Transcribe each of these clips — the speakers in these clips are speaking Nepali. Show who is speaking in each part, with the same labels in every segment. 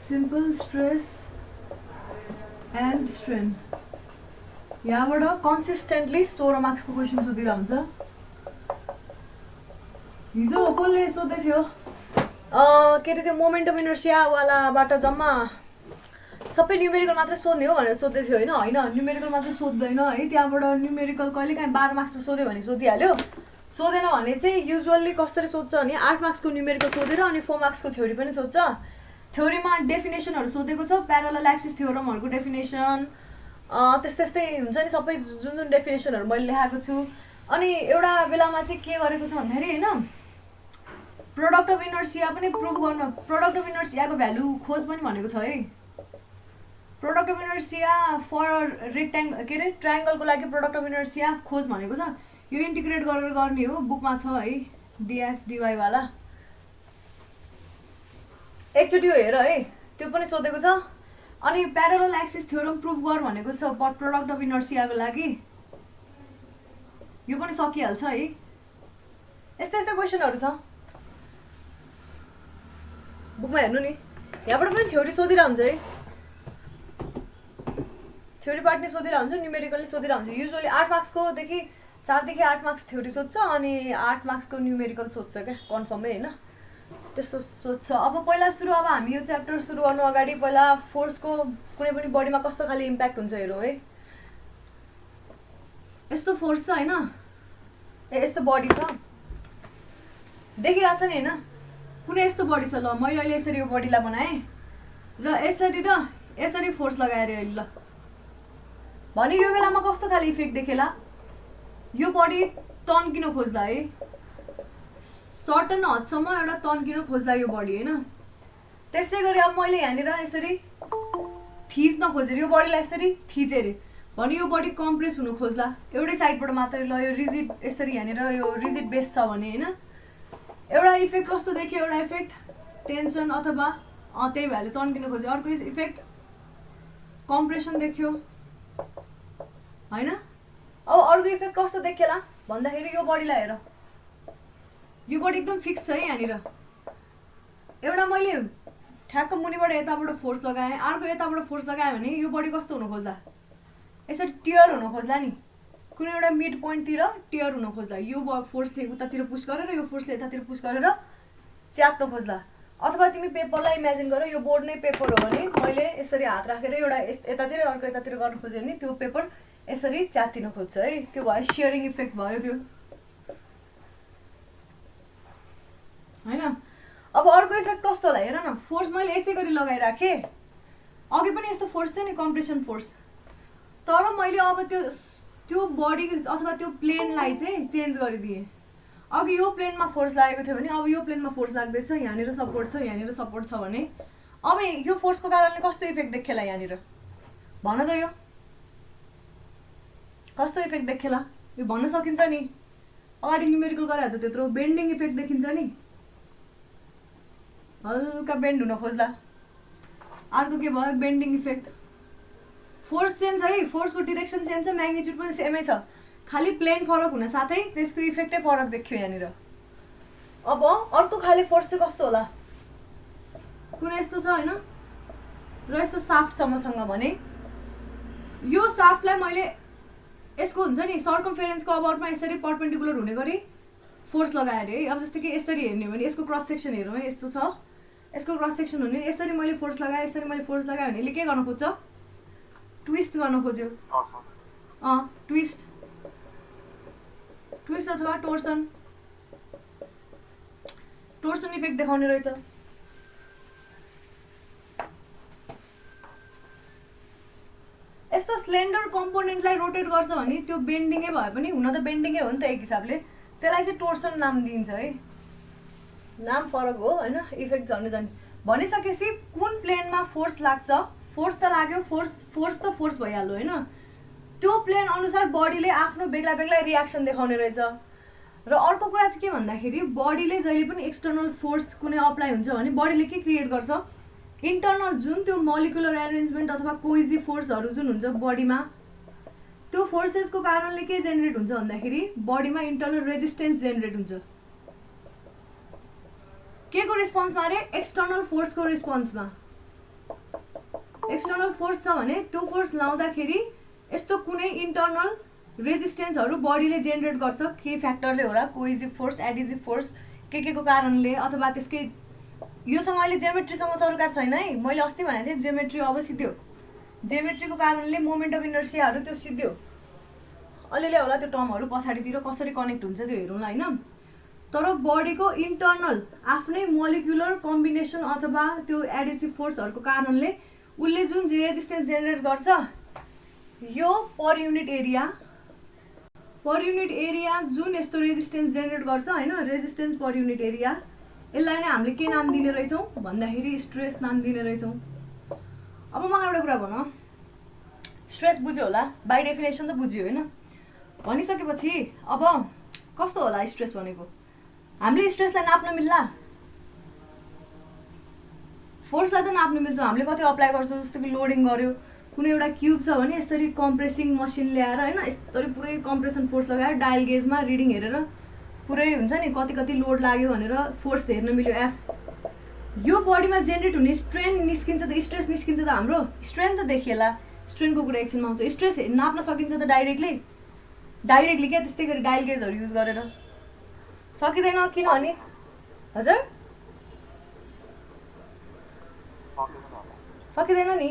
Speaker 1: Simple stress and strain. यहाँबाट कन्सिस्टेन्टली 16 मार्क्सको क्वेसन सोधिरहन्छ। हिजो कसले सोध्दै थियो के अरे त्यो मोमेन्टम इनर्सियावालाबाट जम्मा सबै न्युमेरिकल मात्रै सोध्ने हो भनेर सोध्दै थियो होइन। होइन न्युमेरिकल मात्रै सोध्दैन है, त्यहाँबाट न्युमेरिकल कहिले काहीँ 12 मार्क्समा सोध्यो भने सोधिहाल्यो, सोधेन भने चाहिँ युजुअल्ली कसरी सोध्छ भने 8 मार्क्सको न्युमेरिकल सोधेर अनि 4 मार्क्सको थ्योरी पनि सोध्छ। थ्योरीमा डेफिनेसनहरू सोधेको छ, प्यारलल एक्सिस थ्योरमहरूको डेफिनेसन त्यस्तै हुन्छ नि, सबै जुन जुन डेफिनेसनहरू मैले लेखाएको छु। अनि एउटा बेलामा चाहिँ के गरेको छ भन्दाखेरि होइन, प्रोडक्ट अफ इनर्सिया पनि प्रुभ गर्न, प्रोडक्ट अफ इनर्सियाको भ्यालु खोज पनि भनेको छ है। Product of inertia for rectangle के अरे ट्रायङ्गलको लागि प्रोडक्ट अफ इनर्सिया खोज भनेको छ। यो इन्टिग्रेट गरेर गर्ने हो, बुकमा छ है डिएक्स डिवाईवाला। एकचोटि हेर है, त्यो पनि सोधेको छ। अनि प्यारलल एक्सिस थ्योरम प्रुभ गर भनेको छ प्रोडक्ट अफ इनर्सियाको लागि, यो पनि सकिहाल्छ है। यस्तै यस्तै क्वेसनहरू छ बुकमा, हेर्नु नि। यहाँबाट पनि थ्योरी सोधिरहन्छ है, थ्योरी पार्ट नै सोधिरहन्छ, न्युमेरिकली सोधिरहन्छ। युजुअली 8 मार्क्सकोदेखि 4 देखि 8 मार्क्स थ्योरी सोध्छ अनि 8 मार्क्सको न्युमेरिकल सोध्छ क्या, कन्फर्मै होइन, त्यस्तो सोध्छ। अब पहिला सुरु, अब हामी यो च्याप्टर सुरु गर्नु अगाडि पहिला फोर्सको कुनै पनि बडीमा कस्तो खाले इम्प्याक्ट हुन्छ हेरौँ है। यस्तो फोर्स छ होइन, यस्तो बडी छ देखिरहेछ नि होइन, कुनै यस्तो बडी छ। ल मैले अहिले यसरी यो बडीलाई बनाएँ र यसरी फोर्स लगाएर अहिले ल भने यो बेलामा कस्तो खाले इफेक्ट देखेला, यो बडी तन्किन खोज्ला है, सर्टन हदसम्म एउटा तन्किन खोज्ला यो बडी होइन। त्यसै गरी अब मैले यहाँनिर यसरी थिच्न खोजेर यो बडीलाई यसरी थिचेँ अरे भने यो बडी कम्प्रेस हुन खोज्ला एउटै साइडबाट मात्रै। ल यो रिजिड यसरी यहाँनिर यो रिजिड बेस छ भने होइन, एउटा इफेक्ट कस्तो देख्यो, एउटा इफेक्ट टेन्सन अथवा त्यही भएर तन्किन खोज्यो, अर्को इफेक्ट कम्प्रेसन देख्यो होइन। अब अर्को इफेक्ट कस्तो देखेला भन्दाखेरि यो बडीलाई हेर, यो बडी एकदम फिक्स छ है यहाँनिर। एउटा मैले ठ्याक्क मुनिबाट यताबाट फोर्स लगाएँ, अर्को यताबाट फोर्स लगाएँ भने यो बडी कस्तो हुन खोज्ला, यसरी टियर हुन खोज्ला नि, कुनै एउटा मिड पोइन्टतिर टियर हुन खोज्ला। यो फोर्सले उतातिर पुस गरेर यो फोर्सले यतातिर पुस गरेर च्यात्न खोज्ला। अथवा तिमी पेपरलाई इमेजिन गर, यो बोर्ड नै पेपर हो भने मैले यसरी हात राखेर एउटा यतातिर अर्को यतातिर गर्न खोजेँ भने त्यो पेपर यसरी च्यातिन खोज्छ है, त्यो भयो सियरिङ इफेक्ट भयो त्यो होइन। अब अर्को इफेक्ट कस्तो होला हेर न, फोर्स मैले यसै गरी लगाइराखेँ, अघि पनि यस्तो फोर्स थियो नि कम्प्रेसन फोर्स, तर मैले अब त्यो बडी अथवा त्यो प्लेनलाई चाहिँ चेन्ज गरिदिएँ। अघि यो प्लेनमा फोर्स लागेको थियो भने अब यो प्लेनमा फोर्स लाग्दैछ, यहाँनिर सपोर्ट छ, यहाँनिर सपोर्ट छ भने अब यो फोर्सको कारणले कस्तो इफेक्ट देखेला यहाँनिर भन त, यो कस्तो इफेक्ट देखेला यो भन्न सकिन्छ नि। अगाडि न्युमेरिकल गराए त त्यत्रो बेन्डिङ इफेक्ट देखिन्छ नि, हल्का बेन्ड हुन खोज्ला। अर्को के भयो बेन्डिङ इफेक्ट, फोर्स सेम छ है, फोर्सको डिरेक्सन सेम छ, म्याग्निट्युड पनि सेमै छ, खालि प्लेन फरक हुन साथै त्यसको इफेक्टै फरक देखियो यहाँनिर। अब अर्को खाले फोर्स चाहिँ कस्तो होला, कुनै यस्तो छ होइन र यस्तो साफ्ट छ मसँग भने यो साफ्टलाई मैले यसको हुन्छ नि सर्कमफेरेन्सको अबाउटमा यसरी परपेन्डिकुलर हुने गरी फोर्स लगाएर है। अब जस्तो कि यसरी हेर्ने भने यसको क्रस सेक्सन हेरौँ है, यस्तो छ, यसको क्रस सेक्सन हुने, यसरी मैले फोर्स लगाएँ, यसरी मैले फोर्स लगाएँ भने यसले के गर्न खोज्छ, ट्विस्ट गर्न खोज्यो, ट्विस्ट अथवा टोर्सन इफेक्ट देखाउने रहेछ। यस्तो स्लेन्डर कम्पोनेन्टलाई रोटेट गर्छ भने त्यो बेन्डिङै भए पनि, हुन त बेन्डिङै हो नि त एक हिसाबले, त्यसलाई चाहिँ टोर्सन नाम दिइन्छ है, नाम फरक हो होइन, इफेक्ट झन् भनिसकेपछि कुन प्लेनमा फोर्स लाग्छ, फोर्स त लाग्यो, फोर्स त फोर्स भइहाल्यो होइन, त्यो प्लेन अनुसार बडीले आफ्नो बेग्ला बेग्ला रियाक्सन देखाउने रहेछ। र अर्को कुरा चाहिँ के भन्दाखेरि बडीले जहिले पनि एक्सटर्नल फोर्स कुनै अप्लाई हुन्छ भने बडीले के क्रिएट गर्छ, इन्टर्नल जुन त्यो मोलिकुलर एरेन्जमेन्ट अथवा कोइजी फोर्सहरू जुन हुन्छ बडीमा, त्यो फोर्सेसको कारणले के जेनेरेट हुन्छ भन्दाखेरि बडीमा इन्टर्नल रेजिस्टेन्स जेनेरेट हुन्छ। के को रिस्पोन्समा अरे, एक्सटर्नल फोर्सको रिस्पोन्समा। एक्सटर्नल फोर्स छ भने त्यो फोर्स लाउँदाखेरि यस्तो कुनै इन्टर्नल रेजिस्टेन्सहरू बडीले जेनेरेट गर्छ, के फ्याक्टरले होला, कोइजिभ फोर्स, एडिजिभ फोर्स, के को कारणले, अथवा त्यसकै योसँग अहिले जियोमेट्रीसँग सरोकार छैन है। मैले अस्ति भनेको थिएँ जियोमेट्री अब सिध्यो, जियोमेट्रीको कारणले मोमेन्ट अफ इनर्सियाहरू त्यो सिध्यो। अलिअलि होला त्यो टर्महरू पछाडितिर कसरी कनेक्ट हुन्छ त्यो हेरौँला होइन। तर बडीको इन्टर्नल आफ्नै मोलिकुलर कम्बिनेसन अथवा त्यो एडिसिभ फोर्सहरूको कारणले उसले जुन रेजिस्टेन्स जेनेरेट गर्छ, यो पर युनिट एरिया जुन यस्तो रेजिस्टेन्स जेनेरेट गर्छ होइन, रेजिस्टेन्स पर युनिट एरिया, यसलाई नै हामीले के नाम दिने रहेछौँ भन्दाखेरि स्ट्रेस नाम दिने रहेछौँ। अब मलाई एउटा कुरा भन, स्ट्रेस बुझ्यो होला, बाई डेफिनेसन त बुझ्यो होइन। भनिसकेपछि अब कस्तो होला स्ट्रेस भनेको, हामीले स्ट्रेसलाई नाप्न मिल्ला, फोर्सलाई त नाप्न मिल्छ। हामीले कति अप्लाई गर्छौँ, जस्तो कि लोडिङ गर्यो, कुनै एउटा क्युब छ भने यसरी कम्प्रेसिङ मसिन ल्याएर होइन, यसरी पुरै कम्प्रेसन फोर्स लगाएर डायल गेजमा रिडिङ हेरेर पुरै हुन्छ नि कति कति लोड लाग्यो भनेर फोर्स हेर्न मिल्यो एफ। यो बडीमा जेनेरेट हुने स्ट्रेन निस्किन्छ त, स्ट्रेस निस्किन्छ त, हाम्रो स्ट्रेन त देखिएला, स्ट्रेनको कुरा एकछिनमा आउँछ। स्ट्रेस नाप्न सकिन्छ त डाइरेक्टली क्या, त्यस्तै गरी डायल गेजहरू युज गरेर सकिँदैन, किनभने हजुर सकिँदैन नि,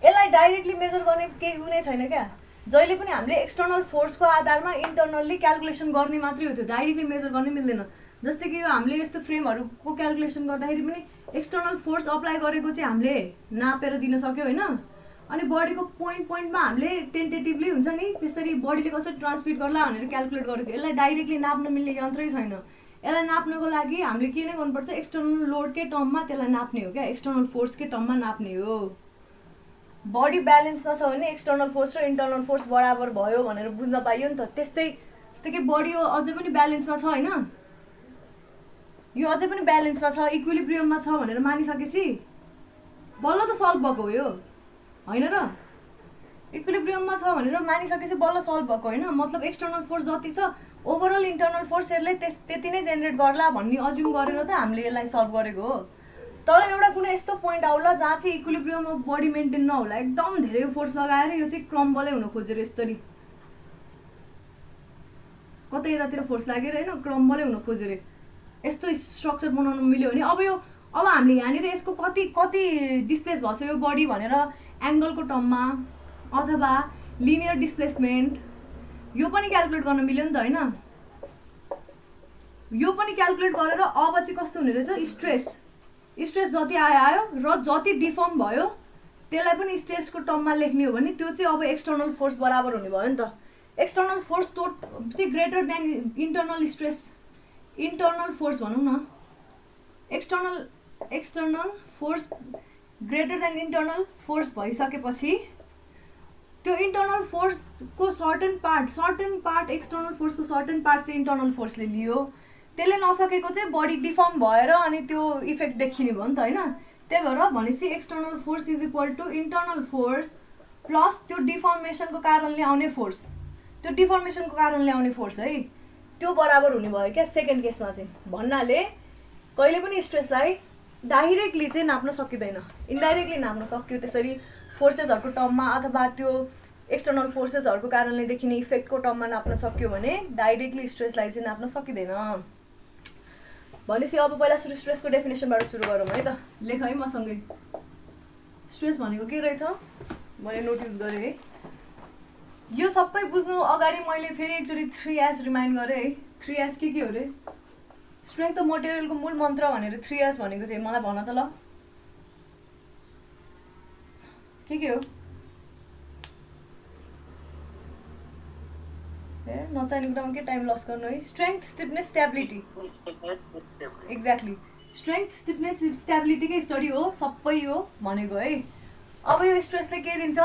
Speaker 1: यसलाई डाइरेक्टली मेजर गर्ने केही उ नै छैन क्या। जहिले पनि हामीले एक्सटर्नल फोर्सको आधारमा इन्टर्नल्ली क्यालकुलेसन गर्ने मात्रै हो, त्यो डाइरेक्टली मेजर गर्ने मिल्दैन। जस्तै कि यो हामीले यस्तो फ्रेमहरूको क्यालकुलेसन गर्दाखेरि पनि एक्सटर्नल फोर्स अप्लाई गरेको चाहिँ हामीले नापेर दिन सक्यो होइन। अनि बडीको पोइन्टमा हामीले टेन्टेटिभली हुन्छ नि त्यसरी बडीले कसरी ट्रान्समिट गर्ला भनेर क्यालकुलेट गरेको, यसलाई डाइरेक्टली नाप्न मिल्ने यन्त्रै छैन। यसलाई नाप्नको लागि हामीले के नै गर्नुपर्छ, एक्सटर्नल लोडकै टर्ममा त्यसलाई नाप्ने हो क्या, एक्सटर्नल फोर्सकै टर्ममा नाप्ने हो। बडी ब्यालेन्समा छ भने एक्सटर्नल फोर्स र इन्टर्नल फोर्स बराबर भयो भनेर बुझ्न पाइयो नि त। त्यस्तै जस्तै कि बडी यो अझै पनि ब्यालेन्समा छ होइन, यो अझै पनि ब्यालेन्समा छ, इक्विलिब्रियममा छ भनेर मानिसकेपछि बल्ल त सल्भ भएको हो यो होइन र। इक्विलिब्रियममा छ भनेर मानिसकेपछि बल्ल सल्भ भएको होइन, मतलब एक्सटर्नल फोर्स जति छ ओभरअल इन्टर्नल फोर्सहरूले त्यति नै जेनेरेट गर्ला भन्ने अज्युम गरेर त हामीले यसलाई सल्भ गरेको हो। तर एउटा कुनै यस्तो पोइन्ट आउला जहाँ चाहिँ इक्विलिब्रियम अफ बडी मेन्टेन नहोला, एकदम धेरै फोर्स लगाएर यो चाहिँ क्रम्बलै हुन खोजेर यसरी कतै यतातिर फोर्स लागेर होइन क्रम्बलै हुन खोजेर यस्तो स्ट्रक्चर बनाउनु मिल्यो भने अब हामीले यहाँनिर यसको कति डिस्प्लेस भएको छ यो बडी भनेर एङ्गलको टर्ममा अथवा लिनियर डिस्प्लेसमेन्ट यो पनि क्यालकुलेट गर्न मिल्यो नि त होइन। यो पनि क्यालकुलेट गरेर अब चाहिँ कस्तो हुने रहेछ, स्ट्रेस जति आयो र जति डिफर्म भयो त्यसलाई पनि स्ट्रेसको टर्ममा लेख्ने हो भने त्यो चाहिँ अब एक्सटर्नल फोर्स बराबर हुने भयो नि त। एक्सटर्नल फोर्स चाहिँ greater than internal stress, internal force भनौँ न, external force greater than internal force भइसकेपछि त्यो इन्टर्नल फोर्सको सर्टेन पार्ट एक्सटर्नल फोर्सको सर्टेन पार्ट चाहिँ इन्टर्नल फोर्सले लियो, त्यसले नसकेको चाहिँ बडी डिफर्म भएर अनि त्यो इफेक्ट देखिने भयो नि त होइन। त्यही भएर भनेपछि external force is equal to internal force plus त्यो डिफर्मेसनको कारणले आउने फोर्स, त्यो डिफर्मेसनको कारणले आउने फोर्स है त्यो बराबर हुने भयो क्या सेकेन्ड केसमा चाहिँ। भन्नाले कहिले पनि स्ट्रेसलाई डाइरेक्टली चाहिँ नाप्न सकिँदैन, इन्डाइरेक्टली नाप्न सक्यो त्यसरी फोर्सेसहरूको टर्ममा अथवा त्यो एक्सटर्नल फोर्सेसहरूको कारणले देखिने इफेक्टको टर्ममा नाप्न सक्यो भने डाइरेक्टली स्ट्रेसलाई चाहिँ नाप्न सकिँदैन। भनेपछि अब पहिला सुरु स्ट्रेसको डेफिनेसनबाट सुरु गरौँ है त, लेख है मसँगै। स्ट्रेस भनेको के रहेछ मैले नोट युज गरेँ है। यो सबै बुझ्नु अगाडि मैले फेरि एकचोटि 3S रिमाइन्ड गरेँ है। 3S के हो रे, स्ट्रेङ्थ अफ मटेरियलको मूल मन्त्र भनेर 3S भनेको थिएँ, मलाई भन त ल के हो। ए नचाहिने कुरामा के टाइम लस गर्नु है। Strength, stiffness, stability, exactly strength, stiffness, स्टेबिलिटीकै स्टडी हो सबै हो भनेको है। अब यो स्ट्रेसले के दिन्छ,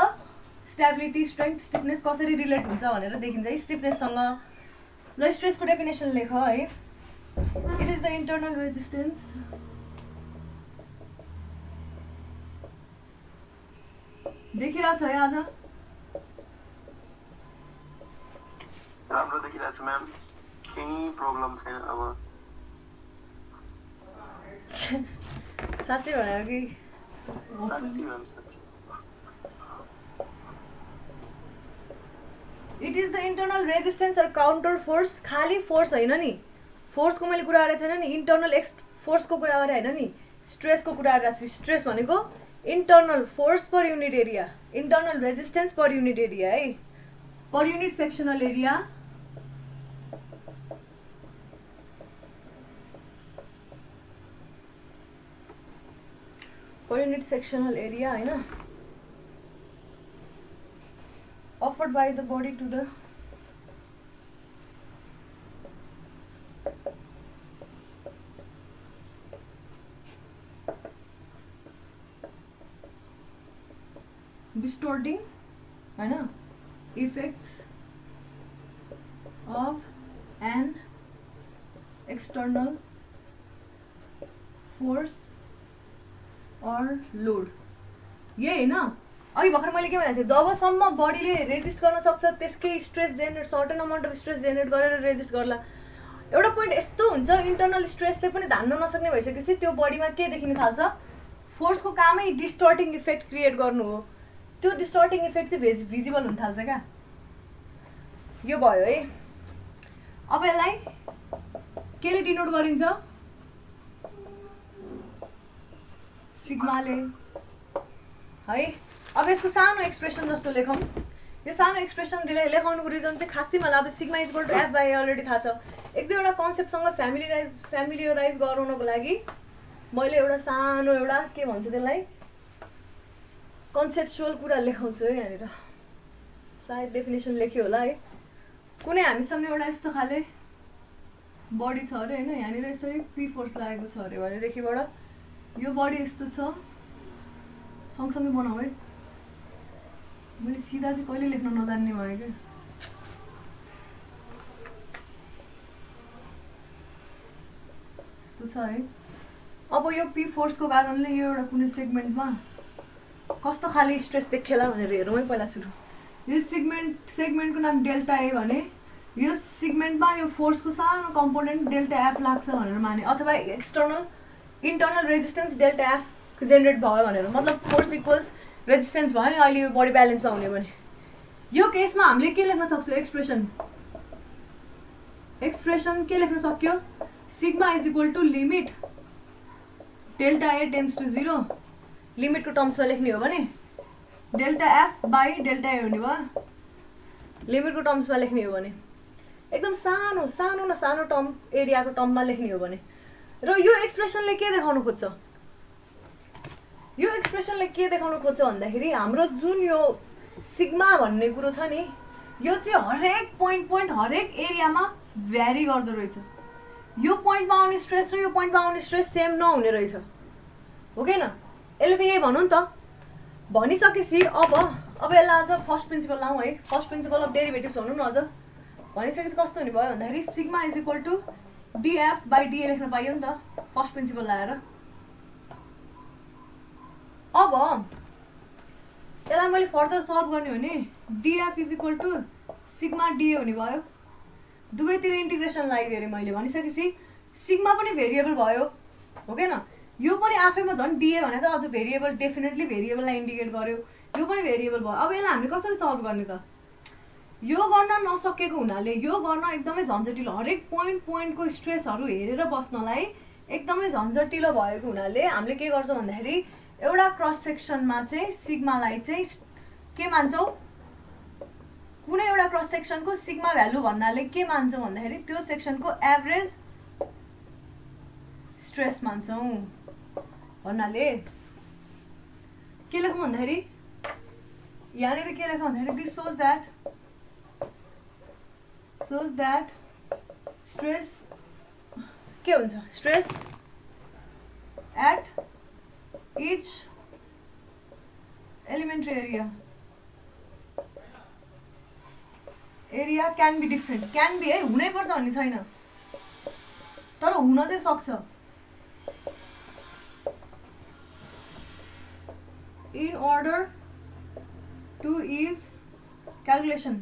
Speaker 1: स्टेबिलिटी, स्ट्रेङ्थ, स्टिफनेस कसरी रिलेट हुन्छ भनेर देखिन्छ है स्टिफनेससँग। ल स्ट्रेसको डेफिनेसन लेख है। It is the internal resistance देखिरहेको छ है आज
Speaker 2: राम्रो देखिरहेको छ म्याम, केही प्रब्लम छैन अब।
Speaker 1: साँच्चै भनेको कि
Speaker 2: साँच्चै म्याम साँच्चै
Speaker 1: it is the internal resistance or counter force. खालि फोर्स होइन नि, फोर्सको मैले कुरा गरेको छैन नि, इन्टरनल फोर्सको कुरा गरेँ होइन नि, स्ट्रेसको कुरा गरेको छु. स्ट्रेस भनेको internal force per unit area, internal resistance per unit area है, per unit sectional area. Per unit sectional area होइन, offered by the body to the distorting होइन effects of an external force or load. यही होइन. अघि भर्खर मैले के भनेको थिएँ, जबसम्म बडीले रेजिस्ट गर्न सक्छ त्यसकै stress generate, certain amount of stress generate गरेर रेजिस्ट गर्ला. एउटा पोइन्ट यस्तो हुन्छ, इन्टरनल स्ट्रेसले पनि धान्न नसक्ने भइसकेपछि त्यो बडीमा के देखिन थाल्छ, फोर्सको कामै डिस्टर्टिङ इफेक्ट क्रिएट गर्नु हो. त्यो डिस्टर्टिङ इफेक्ट चाहिँ भिजिबल हुन थाल्छ क्या. यो भयो है. अब यसलाई केले डिनोट गरिन्छ, सिग्माले है. अब यसको सानो एक्सप्रेसन जस्तो लेखौँ. यो सानो एक्सप्रेसन लेखाउनुको रिजन चाहिँ खासै मलाई अब sigma equal to F by already थाहा छ. एक दुईवटा कन्सेप्टसँग फ्यामिलियराइज गराउनको लागि मैले एउटा सानो एउटा के भन्छ त्यसलाई कन्सेप्चुअल कुरा लेखाउँछु है यहाँनिर. सायद डेफिनेसन लेख्यो होला है. कुनै हामीसँग एउटा यस्तो खाले बडी छ अरे होइन, यहाँनिर यसरी पी फोर्स लागेको छ अरे भनेदेखिबाट यो बडी यस्तो छ, सँगसँगै बनाऊ है. मैले सिधा चाहिँ कहिले लेख्न नजान्ने भयो क्या. यस्तो छ है. अब यो पी फोर्सको कारणले यो एउटा कुनै सेगमेन्टमा कस्तो खाले स्ट्रेस देखेला भनेर हेरौँ है पहिला सुरु. यो सेगमेन्टको नाम डेल्टा ए भने यो सेगमेन्टमा यो फोर्सको सानो कम्पोनेन्ट डेल्टा एफ लाग्छ भनेर माने, अथवा internal resistance delta F generate भयो भनेर, मतलब फोर्स इक्वल्स रेजिस्टेन्स भयो नि. अहिले यो बडी ब्यालेन्समा हुने भने यो केसमा हामीले के लेख्न सक्छौँ, एक्सप्रेसन के लेख्न सक्यो, sigma is equal to limit delta A tends to 0. लिमिटको टर्म्समा लेख्ने हो भने delta F by delta A हुने भयो. लिमिटको टर्म्समा लेख्ने हो भने एकदम सानो सानो न सानो टर्म एरियाको टर्ममा लेख्ने हो भने. र यो एक्सप्रेसनले के देखाउनु खोज्छ, यो एक्सप्रेसनले के देखाउनु खोज्छ भन्दाखेरि हाम्रो जुन यो सिग्मा भन्ने कुरो छ नि, यो चाहिँ हरेक पोइन्ट हरेक एरियामा भ्यारी गर्दो रहेछ. यो पोइन्टमा आउने स्ट्रेस र यो पोइन्टमा आउने स्ट्रेस सेम नहुने रहेछ, हो कि न. यसले त यही भनौँ नि त. भनिसकेपछि अब यसलाई अझ फर्स्ट प्रिन्सिपल लाउँ है. फर्स्ट प्रिन्सिपल अफ डेरिभेटिभ्स भनौँ न. अझ भनिसकेपछि कस्तो हुने भयो भन्दाखेरि sigma is equal to DF by DA लेख्न पाइयो नि त फर्स्ट प्रिन्सिपल लगाएर. अब यसलाई मैले फर्दर सल्भ गर्ने हो भने DF is equal to sigma DA हुने भयो. दुवैतिर इन्टिग्रेसन लगाइदिएँ अरे मैले. भनिसकेपछि सिग्मा पनि भेरिएबल भयो, हो कि न. यो पनि आफैमा झन् डिए भने त अझ भेरिएबल, डेफिनेटली भेरिएबललाई इन्डिकेट गर्यो. यो पनि भेरिएबल भयो. अब यसलाई हामीले कसरी सल्भ गर्ने त, यो गर्न नसकेको हुनाले यो गर्न एकदमै झन्झटिलो, हरेक पोइन्टको स्ट्रेसहरू हेरेर बस्नलाई एकदमै झन्झटिलो भएको हुनाले हामीले के गर्छौँ भन्दाखेरि एउटा क्रस सेक्सनमा चाहिँ सिग्मालाई चाहिँ के मान्छौँ, कुनै एउटा क्रस सेक्सनको सिग्मा भ्यालु भन्नाले के मान्छौँ भन्दाखेरि त्यो सेक्सनको एभरेज स्ट्रेस मान्छौँ भन्नाले के लेखौँ भन्दाखेरि यहाँनिर के लेखौँ भन्दाखेरि दिस shows that stress के हुन्छ, stress at each elementary area can be different. can be है, हुनै पर्छ भन्ने छैन, तर हुन चाहिँ सक्छ. in order to ease calculation.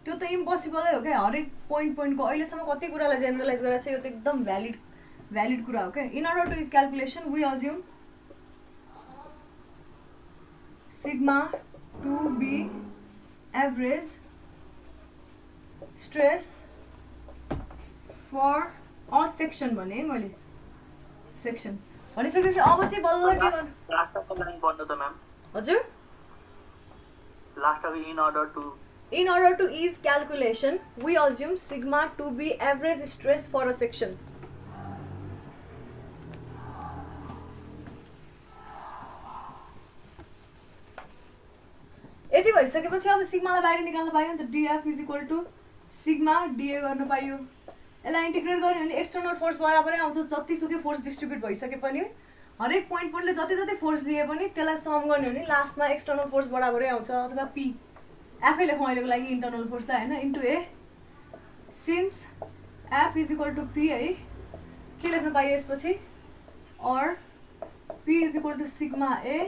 Speaker 1: त्यो त इम्पोसिबलै हो क्या. हरेक पोइन्टको अहिलेसम्म कति कुरालाई जेनरलाइज गरेर छ, यो त एकदम भ्यालिड कुरा हो क्या. In order to is calculation we assume sigma to be average stress for a section भने मैले सेक्सन भनिसकेपछि अब चाहिँ बल्ल के गर्नु
Speaker 2: लास्टको लाइन पढ्नु त म्याम
Speaker 1: हजुर
Speaker 2: लास्टको
Speaker 1: in order to ease calculation we assume sigma to be average stress for a section यति भइसकेपछि अब सिग्मालाई बाहिर निकाल्न पाइयो नि त df is equal to sigma dA गर्न पाइयो यसलाई इन्टिग्रेट गर्यो भने एक्सटर्नल फोर्स बराबरै आउँछ जतिसुकै फोर्स डिस्ट्रिब्युट भइसके पनि हरेक पोइन्टले जति जति फोर्स दिए पनि त्यसलाई सम गर्ने भने लास्टमा एक्सटर्नल फोर्स बराबरै आउँछ अथवा पी आफै लेखौँ अहिलेको लागि इन्टर्नल फोर्सलाई होइन into A since F is equal to P है के लेख्न पाइयो यसपछि or P is equal to sigma A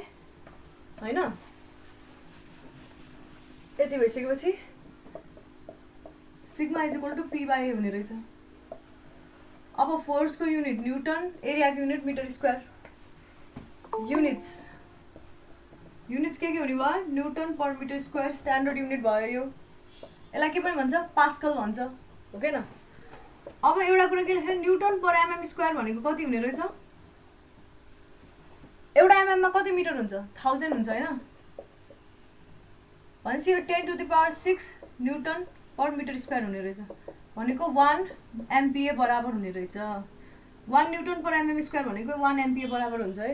Speaker 1: होइन यति भइसकेपछि sigma is equal to P by A हुने रहेछ अब फोर्सको युनिट न्युटन एरियाको युनिट मिटर स्क्वायर युनिट्स के हुने भयो newton per meter square standard unit भयो यो यसलाई के पनि भन्छ पास्कल भन्छ हो के न अब एउटा कुरा के लेख्छ न्युटन पर एमएम स्क्वायर भनेको कति हुने रहेछ एउटा एमएममा कति मिटर हुन्छ 1000 हुन्छ होइन भनेपछि यो 10⁶ न्युटन पर मिटर स्क्वायर हुने रहेछ भनेको 1 एमपिए बराबर हुने रहेछ 1 न्युटन पर एमएम स्क्वायर भनेको 1 एमपिए बराबर हुन्छ है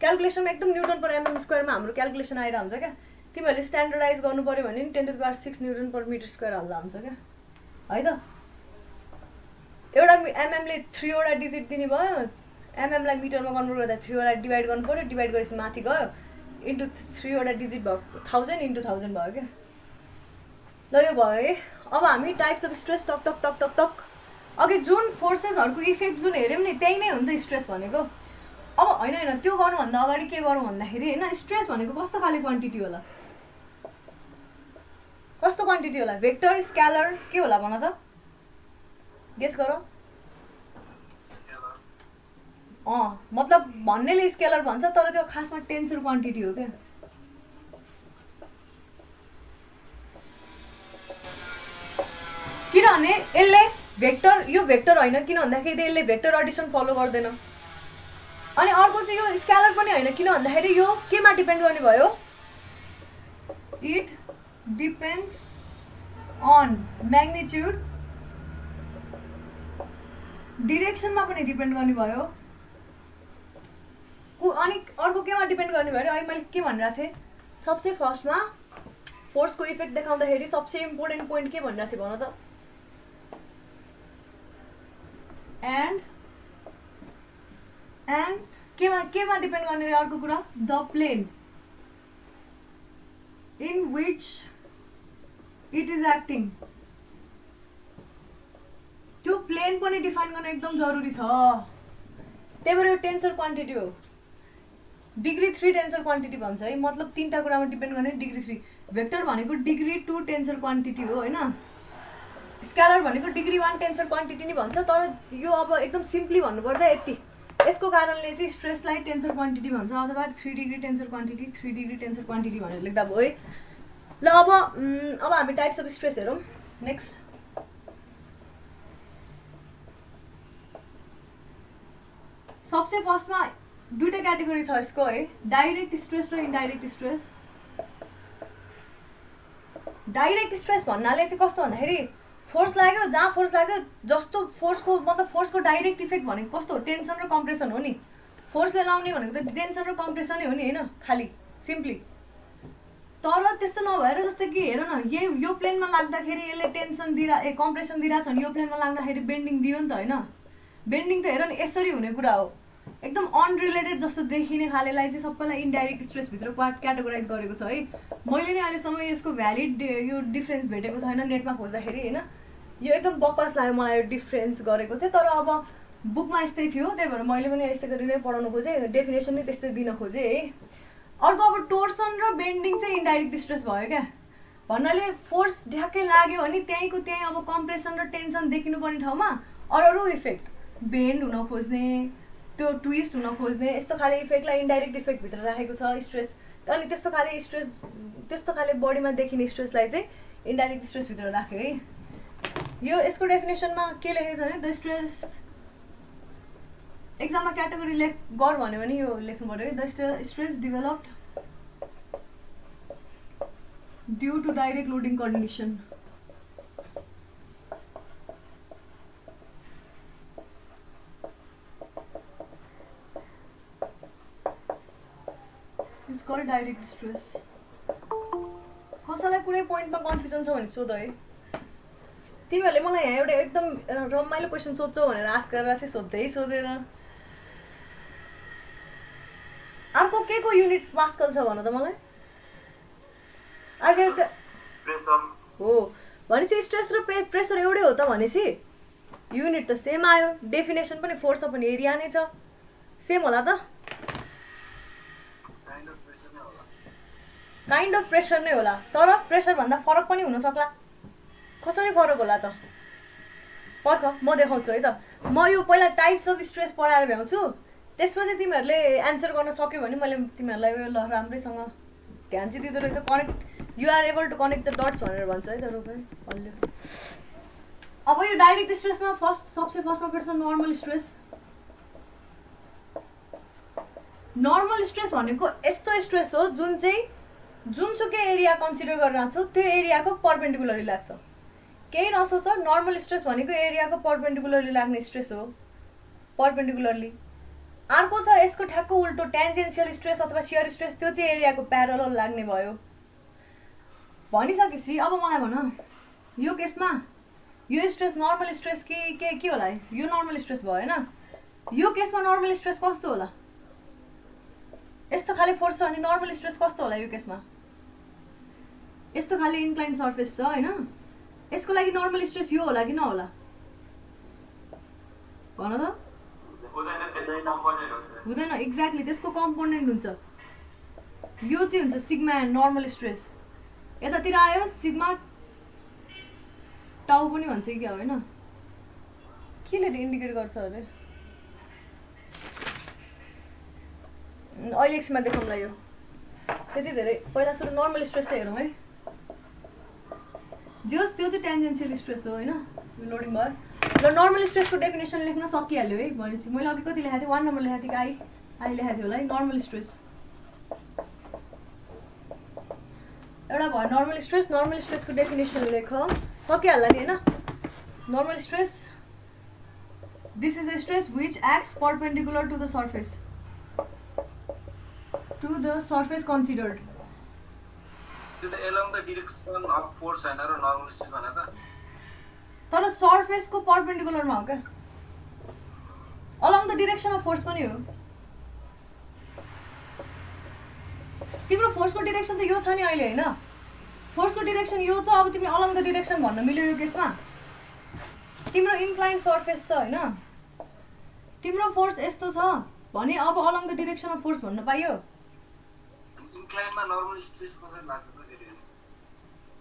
Speaker 1: क्याल्कुलेसनमा एकदम न्युटन पर एमएम स्क्वायरमा हाम्रो क्याल्कुलेसन आएर हुन्छ क्या तिमीहरूले स्ट्यान्डर्डाइज गर्नु पर्यो भने 10⁶ न्युटन पर मिटर स्क्वायर हाल्दा हुन्छ क्या है त एउटा एमएमले 3 वटा डिजिट दिने भयो एमएमलाई मिटरमा कन्भर्ट गर्दा 3 वटा डिभाइड गर्नु पर्यो डिभाइड गरेपछि माथि गयो इन्टु 3 वटा डिजिट भयो 1000 इन्टु 1000 भयो क्या ल यो भयो है अब हामी टाइप्स अफ स्ट्रेस टक टक टक टक टक अघि जुन फोर्सेसहरूको इफेक्ट जुन हेऱ्यौँ नि त्यही नै हो नि त स्ट्रेस भनेको अब होइन त्यो गर्नुभन्दा अगाडि के गरौँ भन्दाखेरि होइन स्ट्रेस भनेको कस्तो खाले क्वान्टिटी होला कस्तो क्वान्टिटी होला भेक्टर स्केलर के होला भन त गेस गर मतलब भन्नेले स्केलर भन्छ तर त्यो खासमा टेन्सर क्वान्टिटी हो क्या किनभने यसले भेक्टर यो भेक्टर होइन किन भन्दाखेरि यसले भेक्टर एडिसन फलो गर्दैन अनि अर्को चाहिँ यो स्केलर पनि होइन किन भन्दाखेरि यो केमा डिपेन्ड गर्ने भयो इट डिपेन्ड्स अन म्याग्निट्युड डिरेक्सनमा पनि डिपेन्ड गर्ने भयो अनि अर्को केमा डिपेन्ड गर्ने भयो अहिले मैले के भनिरहेको थिएँ सबसे फर्स्टमा फोर्सको इफेक्ट देखाउँदाखेरि सबसे इम्पोर्टेन्ट पोइन्ट के भनिरहेको थिएँ भन त एन्ड केमा डिपेन्ड गर्ने रे अर्को कुरा the plane in which it is acting त्यो प्लेन पनि डिफाइन गर्न एकदम जरुरी छ त्यही भएर यो टेन्सर क्वान्टिटी हो डिग्री 3 टेन्सर क्वान्टिटी भन्छ है मतलब 3टा कुरामा डिपेन्ड गर्ने डिग्री 3 भेक्टर भनेको डिग्री 2 टेन्सर क्वान्टिटी हो होइन स्केलर भनेको डिग्री 1 टेन्सर क्वान्टिटी नै भन्छ तर यो अब एकदम सिम्पली भन्नुपर्दा यति यसको कारणले चाहिँ स्ट्रेसलाई टेन्सर क्वान्टिटी भन्छ अथवा 3 डिग्री टेन्सर क्वान्टिटी 3 डिग्री टेन्सर क्वान्टिटी भनेर लेख्दा भयो है ल अब हामी टाइप्स अफ स्ट्रेस हेरौँ नेक्स्ट सबसे फर्स्टमा दुईटा क्याटेगोरी छ यसको है डाइरेक्ट स्ट्रेस र इन्डाइरेक्ट स्ट्रेस डाइरेक्ट स्ट्रेस भन्नाले चाहिँ कस्तो भन्दाखेरि फोर्स लाग्यो जहाँ फोर्स लाग्यो जस्तो फोर्सको मतलब फोर्सको डाइरेक्ट इफेक्ट भनेको कस्तो हो टेन्सन र कम्प्रेसन हो नि फोर्सले लाउने भनेको त टेन्सन र कम्प्रेसनै हो नि होइन खालि सिम्पली तर त्यस्तो नभएर जस्तै कि हेर न यो प्लेनमा लाग्दाखेरि यसले टेन्सन कम्प्रेसन दिइरहेको छ भने यो प्लेनमा लाग्दाखेरि बेन्डिङ दियो नि त होइन बेन्डिङ त हेर न यसरी हुने कुरा हो एकदम अनरिलेटेड जस्तो देखिने खालेलाई चाहिँ सबैलाई इन्डाइरेक्ट स्ट्रेसभित्र क्याटेगोराइज गरेको छ है मैले नै अहिलेसम्म यसको भ्यालिड यो डिफ्रेन्स भेटेको छैन नेटमा खोज्दाखेरि होइन यो एकदम बकवास लाग्यो मलाई यो डिफ्रेन्स गरेको चाहिँ तर अब बुकमा यस्तै थियो त्यही भएर मैले पनि यसै गरी नै पढाउनु खोजेँ डेफिनेसन नै त्यस्तै दिन खोजेँ है अर्को अब टोर्सन र बेन्डिङ चाहिँ इन्डाइरेक्ट स्ट्रेस भयो क्या भन्नाले फोर्स ढ्याक्कै लाग्यो भने त्यहीँको त्यहीँ अब कम्प्रेसन र टेन्सन देखिनुपर्ने ठाउँमा अरू इफेक्ट बेन्ड हुन खोज्ने त्यो ट्विस्ट हुन खोज्ने यस्तो खाले इफेक्टलाई इन्डाइरेक्ट इफेक्ट भित्र राखेको छ स्ट्रेस अनि त्यस्तो खाले बडीमा देखिने स्ट्रेसलाई चाहिँ इन्डाइरेक्ट स्ट्रेसभित्र राख्यो है। यो यसको डेफिनेसनमा के लेखेको छ भने द स्ट्रेस एक्जाममा क्याटेगोरी गर भन्यो भने यो लेख्नु पर्यो है। The stress developed due to direct loading condition. It's called direct stress. कसैलाई कुनै पोइन्टमा कन्फ्युजन छ भने सोध है। तिमीहरूले मलाई यहाँ एउटा एकदम रमाइलो क्वेसन सोध्छौ भनेर आश गरेर थिएँ, सोधेर अर्को के को युनिट पास्कल छ भन त मलाई।
Speaker 2: प्रेसर
Speaker 1: हो भनेपछि स्ट्रेस र प्रेसर एउटै हो त भनेपछि युनिट त सेम आयो, डेफिनेसन पनि फोर्स अपन एरिया नै छ, सेम होला त। काइन्ड अफ प्रेसर नै होला, तर प्रेसर भन्दा फरक पनि हुन सक्ला। कसरी फरक होला त पर्ख म देखाउँछु है त। म यो पहिला टाइप्स अफ स्ट्रेस पढाएर भ्याउँछु, त्यसपछि तिमीहरूले एन्सर गर्न सक्यो भने मैले तिमीहरूलाई यो ल राम्रैसँग ध्यान चाहिँ दिँदो रहेछ। Connect you are able to connect the dots भनेर भन्छ है त रोपाई हल्यो। अब यो डाइरेक्ट स्ट्रेसमा सबसे फर्स्टमा पर्छ नर्मल स्ट्रेस। नर्मल स्ट्रेस भनेको यस्तो स्ट्रेस हो जुन चाहिँ जुनसुकै एरिया कन्सिडर गरिरहेको छौ त्यो एरियाको परपेन्डिकुलरली लाग्छ। केही नसोच, नर्मल स्ट्रेस भनेको एरियाको परपेन्डिकुलरली लाग्ने स्ट्रेस हो, परपेन्डिकुलरली। अर्को छ यसको ठ्याक्क उल्टो ट्यान्जेन्सियल स्ट्रेस अथवा सियर स्ट्रेस, त्यो चाहिँ एरियाको प्यारलल लाग्ने भयो। भनिसकेपछि अब मलाई भन यो केसमा यो स्ट्रेस नर्मल स्ट्रेस के होला? यो नर्मल स्ट्रेस भयो होइन। यो केसमा नर्मल स्ट्रेस कस्तो होला? यस्तो खाले फोर्स छ भने नर्मल स्ट्रेस कस्तो होला? यो केसमा यस्तो खाले इन्क्लाइन सर्फेस छ होइन, यसको लागि नर्मल स्ट्रेस यो होला कि नहोला भन त? हुँदैन, एक्ज्याक्टली त्यसको कम्पोनेन्ट हुन्छ। यो चाहिँ हुन्छ सिग्मा नर्मल स्ट्रेस, यतातिर आयो सिग्मा टाउ पनि भन्छ कि क्या होइन, केले इन्डिकेट गर्छ अरे? अहिले एकछिनमा देखाउँला यो त्यति धेरै। पहिला सुरु नर्मल स्ट्रेस चाहिँ हेरौँ है। जोस् त्यो चाहिँ ट्यान्जेन्सियल स्ट्रेस हो होइन, लोडिङ भयो। र नर्मल स्ट्रेसको डेफिनेसन लेख्न सकिहाल्यो है। भनेपछि मैले अघि कति लेखाएको थिएँ? 1 नम्बर लेखाएको थिएँ कि आई लेखाएको थियो होला है। नर्मल स्ट्रेस एउटा भयो नर्मल स्ट्रेस। नर्मल स्ट्रेसको डेफिनेसन लेख सकिहाल्ला नि होइन। Normal stress this is a stress which acts perpendicular to the surface considered.
Speaker 2: त्यो त along the direction of force हैन र नर्मल स्ट्रेस भने त,
Speaker 1: तर सर्फेसको परपेन्डिकुलरमा हो क्या। Along the direction of force पनि हो। तिम्रो फोर्सको डिरेक्सन त यो छ नि अहिले होइन, फोर्सको डिरेक्सन यो छ। अब तिमी अलोङ द डिरेक्सन भन्न मिल्यो यो केसमा? तिम्रो इन्क्लाइन सर्फेस छ होइन, तिम्रो फोर्स यस्तो छ भने अब along the direction of force भन्न पाइयो?
Speaker 2: इन्क्लाइनमा नर्मल स्ट्रेस कसरी लाग्छ त?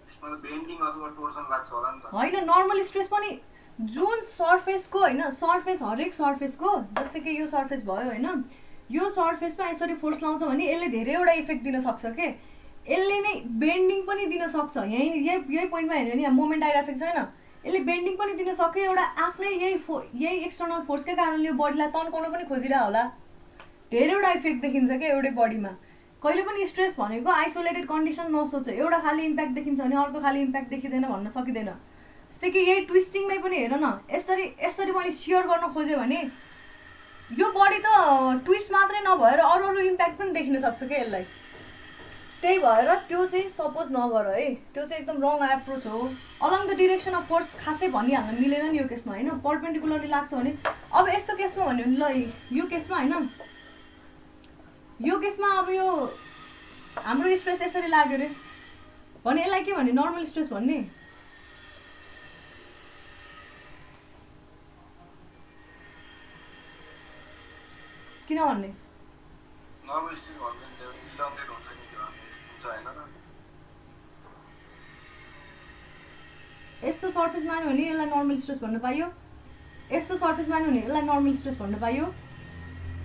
Speaker 2: त्यसमा त बेन्डिङ अथवा टोर्सन लाग्छ होला नि त
Speaker 1: होइन। नर्मल स्ट्रेस पनि जुन सर्फेसको होइन, सर्फेस हरेक सर्फेसको, जस्तै कि यो सर्फेस भयो होइन, यो सर्फेसमा यसरी फोर्स लाउँछ भने यसले धेरैवटा इफेक्ट दिन सक्छ के। यसले नै बेन्डिङ पनि दिन सक्छ। यही पोइन्टमा हेर्यो भने यहाँ मोमेन्ट आइरहेको छ कि छैन, यसले बेन्डिङ पनि दिन सक्यो। एउटा आफ्नै यही एक्सटर्नल फोर्सकै कारणले यो बडीलाई तन्काउन पनि खोजिरहेको होला। धेरैवटा इफेक्ट देखिन्छ क्या एउटै बडीमा। कहिले पनि स्ट्रेस भनेको आइसोलेटेड कन्डिसन नसोच, एउटा खाली इम्प्याक्ट देखिन्छ भने अर्को खाली इम्प्याक्ट देखिँदैन भन्न सकिँदैन। जस्तै कि यही ट्विस्टिङमै पनि हेर न, यसरी मैले सियर गर्न खोजेँ भने यो बडी त ट्विस्ट मात्रै नभएर अरू इम्प्याक्ट पनि देखिन सक्छ क्या यसलाई। त्यही भएर त्यो चाहिँ सपोज नगर है, त्यो चाहिँ एकदम रङ एप्रोच हो। Along the direction of force खासै भनिहाल्न मिलेन नि यो केसमा होइन, परपेन्डिकुलरली लाग्छ भने। अब यस्तो केसमा भन्यो भने ल यो केसमा होइन, यो केसमा अब यो हाम्रो स्ट्रेस यसरी लाग्यो अरे भने यसलाई के भन्ने? नर्मल स्ट्रेस भन्ने। किन भन्ने?
Speaker 2: नर्मल स्ट्रेस भन्छ नि त्यो इलोङ्गेट हुन्छ नि, त्यो हुन्छ हैन र।
Speaker 1: यस्तो सर्फेस मान्यो भने यसलाई नर्मल स्ट्रेस भन्न पाइयो, यस्तो सर्फेस मान्यो भने यसलाई नर्मल स्ट्रेस भन्न पाइयो।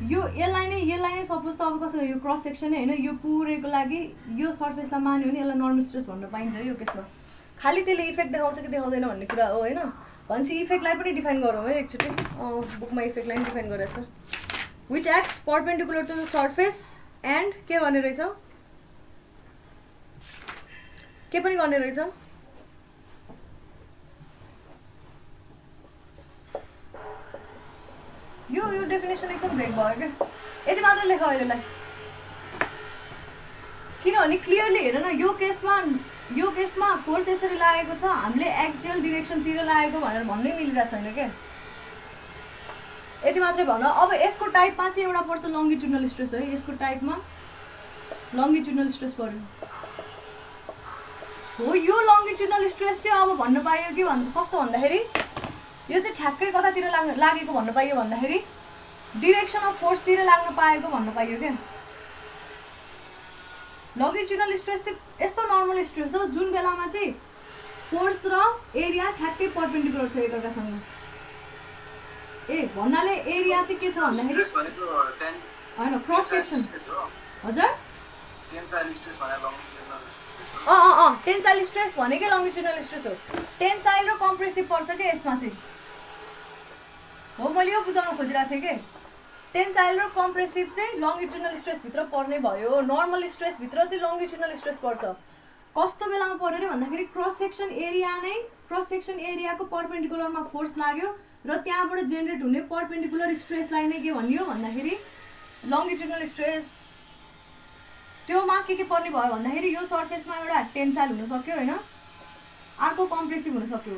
Speaker 1: यो यसलाई नै सपोज त अब कसरी यो क्रस सेक्सन हैन यो पुरैको लागि यो सर्फेसलाई मान्यो भने यसलाई नर्मल स्ट्रेस भन्न पाइन्छ यो केसमा खाली त्यसले इफेक्ट देखाउँछ कि देखाउँदैन भन्ने कुरा हो हैन भनेपछि इफेक्टलाई पनि डिफाइन गरौँ है एकचोटि बुकमा इफेक्टलाई पनि डिफाइन गरेछ which acts perpendicular to the surface and के गर्ने रहेछ के पनि गर्ने रहेछ यो डेफिनेसन एकदम भेग भयो क्या यति मात्र लेख अहिलेलाई किनभने क्लियरली हेर न यो केसमा फोर्स यसरी लागेको छ हामीले एक्सियल डिरेक्सनतिर लागेको भनेर भन्नै मिलिरहेको छैन क्या यति मात्रै भन अब यसको टाइपमा चाहिँ एउटा पर्छ लङ्गिट्युडनल स्ट्रेस है यसको टाइपमा लङ्गिट्युडनल स्ट्रेस पर्यो हो यो लङ्गिट्युडनल स्ट्रेस चाहिँ अब भन्न पाइयो कि कस्तो भन्दाखेरि यो चाहिँ ठ्याक्कै कतातिर लागेको भन्न पाइयो भन्दाखेरि डिरेक्सन अफ फोर्सतिर लाग्न पाएको भन्न पाइयो क्या लङ्गिट्युडनल स्ट्रेस चाहिँ यस्तो नर्मल स्ट्रेस हो जुन बेलामा चाहिँ फोर्स र एरिया ठ्याक्कै परपेन्डिकुलर छ एकअर्कासँग ए भन्नाले एरिया चाहिँ के छ भन्दाखेरि होइन क्रस सेक्सन हजुर टेन्साइल स्ट्रेस भनेकै लङ्गिट्युडनल स्ट्रेस हो टेन्साइल र कम्प्रेसिभ पर्छ क्या यसमा चाहिँ हो मैले यो बुझाउन खोजिरहेको थिएँ कि टेन्साइल र कम्प्रेसिभ चाहिँ लङ्गिट्युडनल स्ट्रेसभित्र पर्ने भयो नर्मल स्ट्रेसभित्र चाहिँ लङ्गिट्युडनल स्ट्रेस पर्छ कस्तो बेलामा पर्यो अरे भन्दाखेरि क्रस सेक्सन एरियाको परपेन्डिकुलरमा फोर्स लाग्यो र त्यहाँबाट जेनेरेट हुने परपेन्डिकुलर स्ट्रेसलाई नै के भनियो भन्दाखेरि लङ्गिट्युडनल स्ट्रेस त्योमा के पर्ने भयो भन्दाखेरि यो सर्फेसमा एउटा टेन्साइल हुन सक्यो होइन अर्को कम्प्रेसिभ हुन सक्यो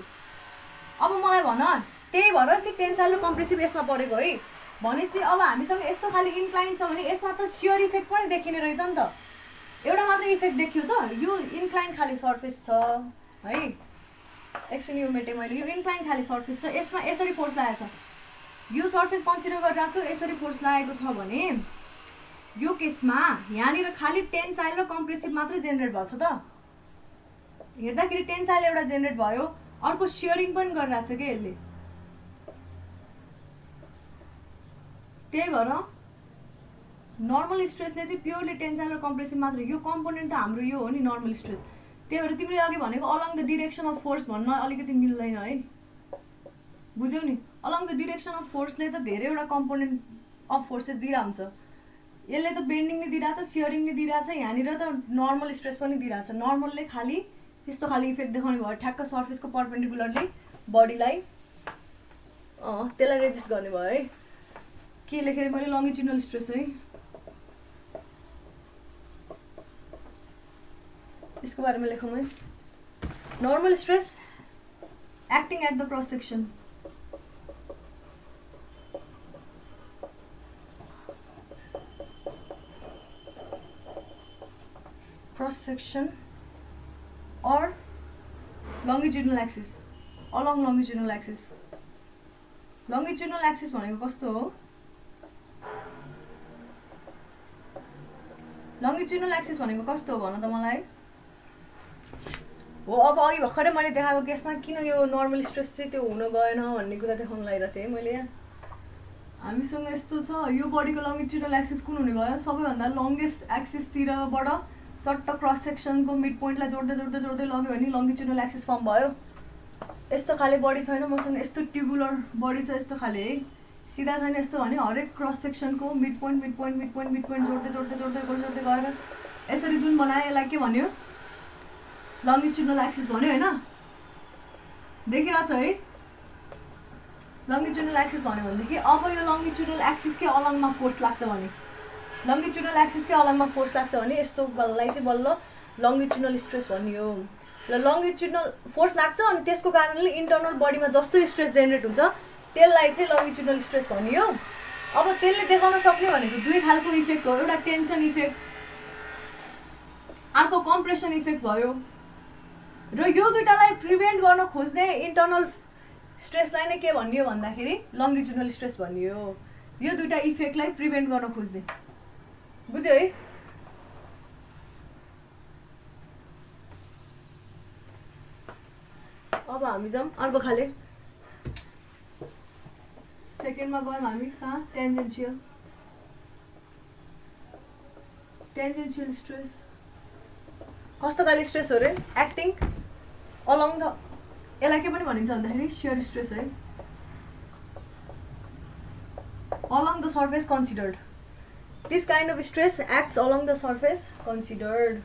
Speaker 1: अब मलाई भन त्यही भएर चाहिँ टेन्साइल र कम्प्रेसिभ यसमा परेको है भनेपछि अब हामीसँग यस्तो खाले इन्क्लाइन छ भने यसमा त सियर इफेक्ट पनि देखिने रहेछ नि त एउटा मात्र इफेक्ट देखियो त यो इन्क्लाइन खाले सर्फेस छ है एकछिन यो मेटे मैले यो इन्क्लाइन खाले सर्फेस छ यसमा यसरी फोर्स लागेको छ यो सर्फेस कन्सिडर गरिरहेको छु यसरी फोर्स लागेको छ भने यो केसमा यहाँनिर खाली टेन्साइल र कम्प्रेसिभ मात्रै जेनेरेट भएको छ त हेर्दाखेरि टेन्साइल एउटा जेनेरेट भयो अर्को सियरिङ पनि गरिरहेको छ क्या यसले त्यही भएर नर्मल स्ट्रेसले चाहिँ प्योरली टेन्साइल र कम्प्रेसिभ मात्र यो कम्पोनेन्ट त हाम्रो यो हो नि नर्मल स्ट्रेस त्यही भएर तिमीले अघि भनेको along the direction of force भन्न अलिकति मिल्दैन है बुझ्यौ नि अलङ द डिरेक्सन अफ फोर्सले त धेरैवटा कम्पोनेन्ट अफ फोर्सेस दिइरहेको हुन्छ यसले त बेन्डिङ नै दिइरहेछ सियरिङ नै दिइरहेछ यहाँनिर त नर्मल स्ट्रेस पनि दिइरहेछ नर्मलले खालि त्यस्तो खालि इफेक्ट देखाउने भयो ठ्याक्क सर्फेसको परपेन्डिकुलरली बडीलाई त्यसलाई रेजिस्ट गर्ने भयो है के लेखेर मैले लङ्गिट्युडनल स्ट्रेस है इसको बारेमा लेखौँ है normal stress acting at the cross section cross section or longitudinal axis along longitudinal axis longitudinal axis भनेको कस्तो हो longitudinal axis भनेको कस्तो हो भन त मलाई हो अब अघि भर्खरै मैले देखाएको केसमा किन यो नर्मल स्ट्रेस चाहिँ त्यो हुन गएन भन्ने कुरा देखाउन लागिरहेको थिएँ मैले यहाँ हामीसँग यस्तो छ यो बडीको लङ्गिट्युडनल एक्सिस कुन हुने भयो सबैभन्दा लङ्गेस्ट एक्सिसतिरबाट चट्ट क्रस सेक्सनको मिड पोइन्टलाई जोड्दै जोड्दै जोड्दै लग्यो भने लङ्गिट्युडनल एक्सिस फर्म भयो यस्तो खाले बडी छैन मसँग यस्तो ट्युबुलर बडी छ यस्तो खाले है सिधा छैन यस्तो भने हरेक क्रस सेक्सनको मिड पोइन्ट जोड्दै गएर यसरी जुन बनाए यसलाई के भन्यो लङ्गिट्युडनल एक्सिस भन्यो हैन देखिरहेछ है लङ्गिट्युडनल एक्सिस भन्यो भनेदेखि अब यो लङ्गिट्युडनल एक्सिसकै अलङमा फोर्स लाग्छ भने लङ्गिट्युडनल एक्सिसकै अलङमा फोर्स लाग्छ भने यस्तो बललाई चाहिँ बल्ल लङ्गिट्युडनल स्ट्रेस भनियो र लङ्गिट्युडनल फोर्स लाग्छ अनि त्यसको कारणले इन्टर्नल बडीमा जस्तो स्ट्रेस जेनेरेट हुन्छ त्यसलाई चाहिँ लङ्गिट्युडनल स्ट्रेस भनियो अब त्यसले देखाउन सक्ने भनेको दुई खालको इफेक्ट हो एउटा टेन्सन इफेक्ट अर्को कम्प्रेसन इफेक्ट भयो र यो दुईटालाई प्रिभेन्ट गर्न खोज्ने इन्टर्नल स्ट्रेसलाई नै के भनियो भन्दाखेरि लङ्गिट्युडनल स्ट्रेस भनियो यो दुईटा इफेक्टलाई प्रिभेन्ट गर्न खोज्ने बुझ्यो है अब हामी जाउँ अर्को खाले सेकेन्डमा गयौँ हामी कहाँ टेन्जेन्सियल टेन्जेन्सियल स्ट्रेस कस्तो खाले स्ट्रेस हो रे एक्टिङ अलोङ द यसलाई के पनि भनिन्छ भन्दाखेरि शियर स्ट्रेस है along the surface considered. This kind of stress acts along the surface considered.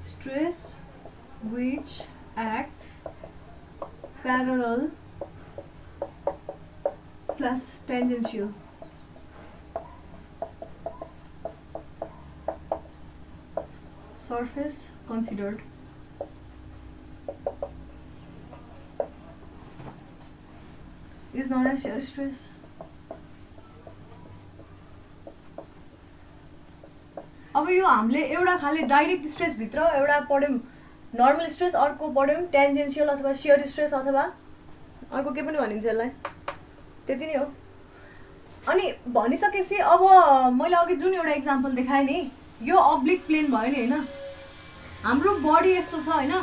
Speaker 1: Stress which acts parallel / tangential. Surface considered. Is known as shear stress. अब यो हामीले एउटा खाले डाइरेक्ट स्ट्रेस भित्र एउटा पढ्यौं नर्मल स्ट्रेस अर्को पढ्यौं टेन्जेन्शियल अथवा शियर स्ट्रेस अथवा अर्को के पनि भनिन्छ यसलाई त्यति नै हो अनि भनिसकेपछि अब मैले अघि जुन एउटा एक्जाम्पल देखाएँ नि यो अब्लिक प्लेन भयो नि हैन हाम्रो बडी यस्तो छ हैन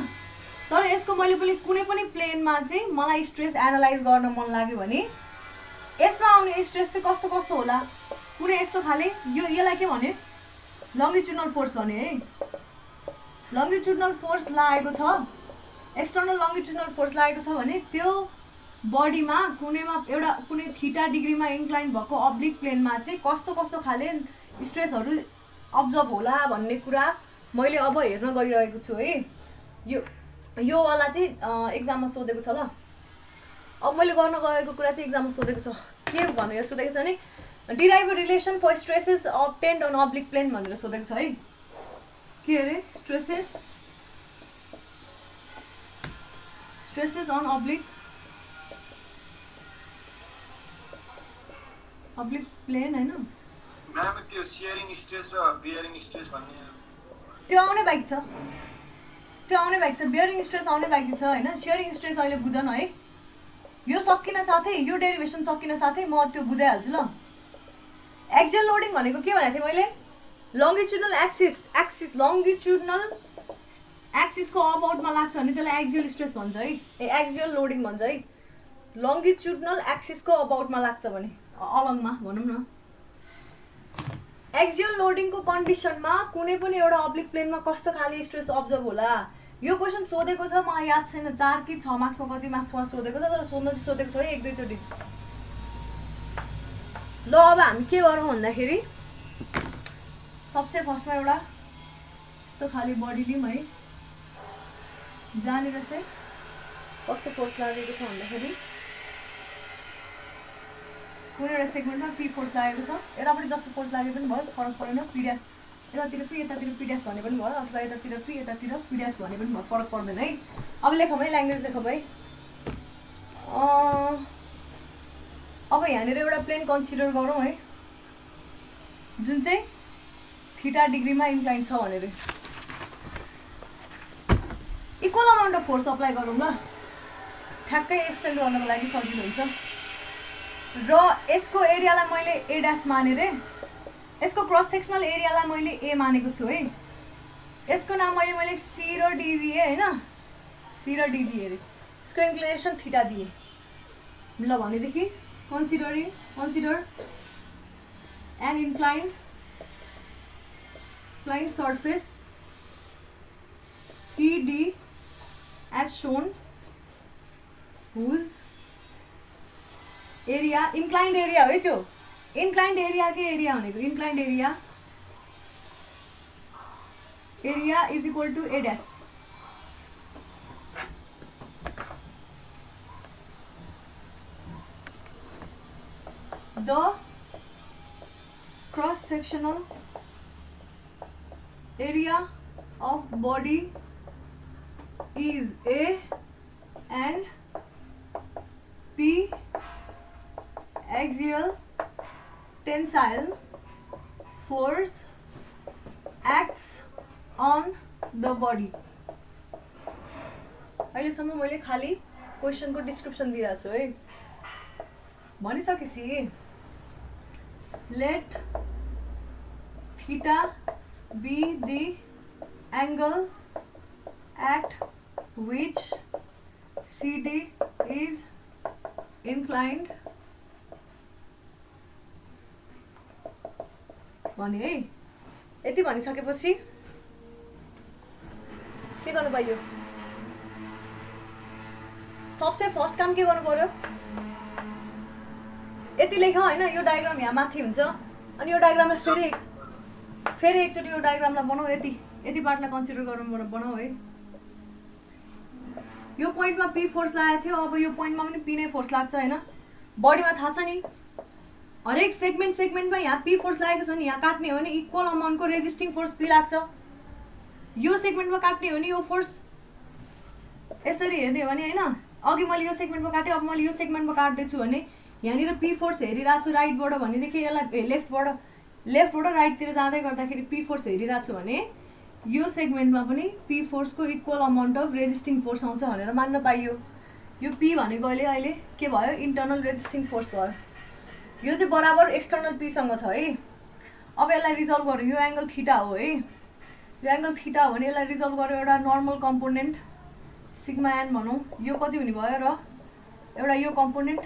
Speaker 1: तर यसको मैले कुनै पनि प्लेनमा चाहिँ मलाई स्ट्रेस एनालाइज गर्न मन लाग्यो भने यसमा आउने स्ट्रेस चाहिँ कस्तो कस्तो होला कुनै यस्तो खाले यो यसलाई के भन्यो लङ्गिट्युडनल फोर्स भन्यो है लङ्गिट्युडनल फोर्स लागेको छ एक्सटर्नल लङ्गिट्युडनल फोर्स लागेको छ भने त्यो बडीमा कुनै थीटा डिग्रीमा इन्क्लाइन भएको अब्लिक प्लेनमा चाहिँ कस्तो कस्तो खाले स्ट्रेसहरू अब्जर्भ होला भन्ने कुरा मैले अब हेर्न गइरहेको छु है यो वाला चाहिँ एक्जाममा सोधेको छ ल अब मैले गर्न गएको कुरा चाहिँ एक्जाममा सोधेको छ के भनेर सोधेको छ भने derive a relation for stresses obtained on oblique plane भनेर सोधेको छ है के अरे stresses on oblique plane हैन
Speaker 2: म्याम त्यो शियरिङ स्ट्रेस र बियरिङ स्ट्रेस भन्ने
Speaker 1: त्यो आउने बाइक छ बियरिङ स्ट्रेस आउने बाइक छ हैन शियरिङ स्ट्रेस अहिले बुझन है यो सकिन साथै यो डेरिभेसन सकिन साथै म त्यो बुझाइहाल्छु ल एक्सियल लोडिङ भनेको के भनेको थिएँ मैले लङ्गिट्युडनल लङ्गिट्युडनल एक्सिसको अबाउटमा लाग्छ भने त्यसलाई एक्सियल स्ट्रेस भन्छ है एक्सियल लोडिङ भन्छ है लङ्गिट्युडनल एक्सिसको अबाउटमा लाग्छ भने अलङमा भनौँ न एक्सियल लोडिङको कन्डिसनमा कुनै पनि एउटा अब्लिक प्लेनमा कस्तो खाले स्ट्रेस अब्जर्भ होला यो क्वेसन सोधेको छ मलाई याद छैन 4 कि 6 मार्क्समा कति मार्क्समा सोधेको छ तर सोधेको छ है एक दुई चोटि ल अब हामी के गरौँ भन्दाखेरि सबसे फर्स्टमा एउटा यस्तो खाली बडी लिउँ है जहाँनिर चाहिँ कस्तो फोर्स लागेको छ भन्दाखेरि कुनै एउटा सेगमेन्टमा पी फोर्स लागेको छ यतापट्टि जस्तो फोर्स लागे पनि भयो फरक परेन पी ड्यास यतातिर पी ड्यास भने पनि भयो अथवा यतातिर पी ड्यास भने पनि भयो फरक पर्दैन है अब लेखौँ है ल्याङ्ग्वेज लेखौँ है अब यहाँनिर एउटा प्लेन कन्सिडर गरौँ है जुन चाहिँ थीटा डिग्रीमा इन्क्लाइन छ भनेर equal amount of force apply गरौँ ल ठ्याक्कै एक्सटेन्ड गर्नको लागि सजिलो हुन्छ र यसको एरियालाई मैले ए ड्यास माने रे यसको क्रस सेक्सनल एरियालाई मैले ए मानेको छु है यसको नाम मैले सी र डी दिएँ हैन सी र डी दिएँ रे यसको इन्क्लिनेसन थीटा दिएँ ल भनेदेखि consider an inclined surface CD as shown whose area inclined area है त्यो inclined area के area भनेको inclined area is equal to a dash the cross sectional area of body is A and P axial tensile force acts on the body अहिलेसम्म मैले खाली क्वेसनको डिस्क्रिप्सन दिइरहेको छु है। भनिसकेपछि let theta be the angle at which CD is inclined भने है। यति भनिसकेपछि के गर्नु पर्यो? सबसे फर्स्ट काम के गर्नु पर्यो? यति लेख हैन, यो डायग्राम यहाँ माथि हुन्छ अनि यो डायग्रामलाई फेरि एकचोटि यो डायग्रामलाई बनाऊ। यति पार्टलाई कन्सिडर गर्नु बनाऊ है। यो पोइन्टमा पी फोर्स लागेको थियो, अब यो पोइन्टमा पनि पी नै फोर्स लाग्छ हैन। बडीमा थाहा छ नि, हरेक सेगमेन्टमा यहाँ पी फोर्स लागेको छ नि, यहाँ काट्ने हो भने इक्वल अमाउन्टको रेजिस्टिङ फोर्स पी लाग्छ। यो सेगमेन्टमा काट्ने हो भने यो फोर्स यसरी हेर्ने हो भने हैन, अघि मैले यो सेगमेन्टमा काटेँ, अब मैले यो सेगमेन्टमा काट्दैछु भने यहाँनिर पी फोर्स हेरिरहेको छु राइटबाट भनेदेखि यसलाई लेफ्टबाट राइटतिर जाँदै गर्दाखेरि पी फोर्स हेरिरहेको छु भने यो सेगमेन्टमा पनि पी फोर्सको equal amount of resisting force आउँछ भनेर मान्न पाइयो। यो पी भनेको अहिले के भयो? इन्टर्नल रेजिस्टिङ फोर्स भयो। यो चाहिँ बराबर एक्सटर्नल पीसँग छ है। अब यसलाई रिजल्भ गर्यो, यो एंगल थीटा हो है। यो एंगल थीटा हो भने यसलाई रिजल्भ गर्यो एउटा नर्मल कम्पोनेन्ट सिग्मा एन भनौँ। यो कति हुने भयो र एउटा यो कम्पोनेन्ट,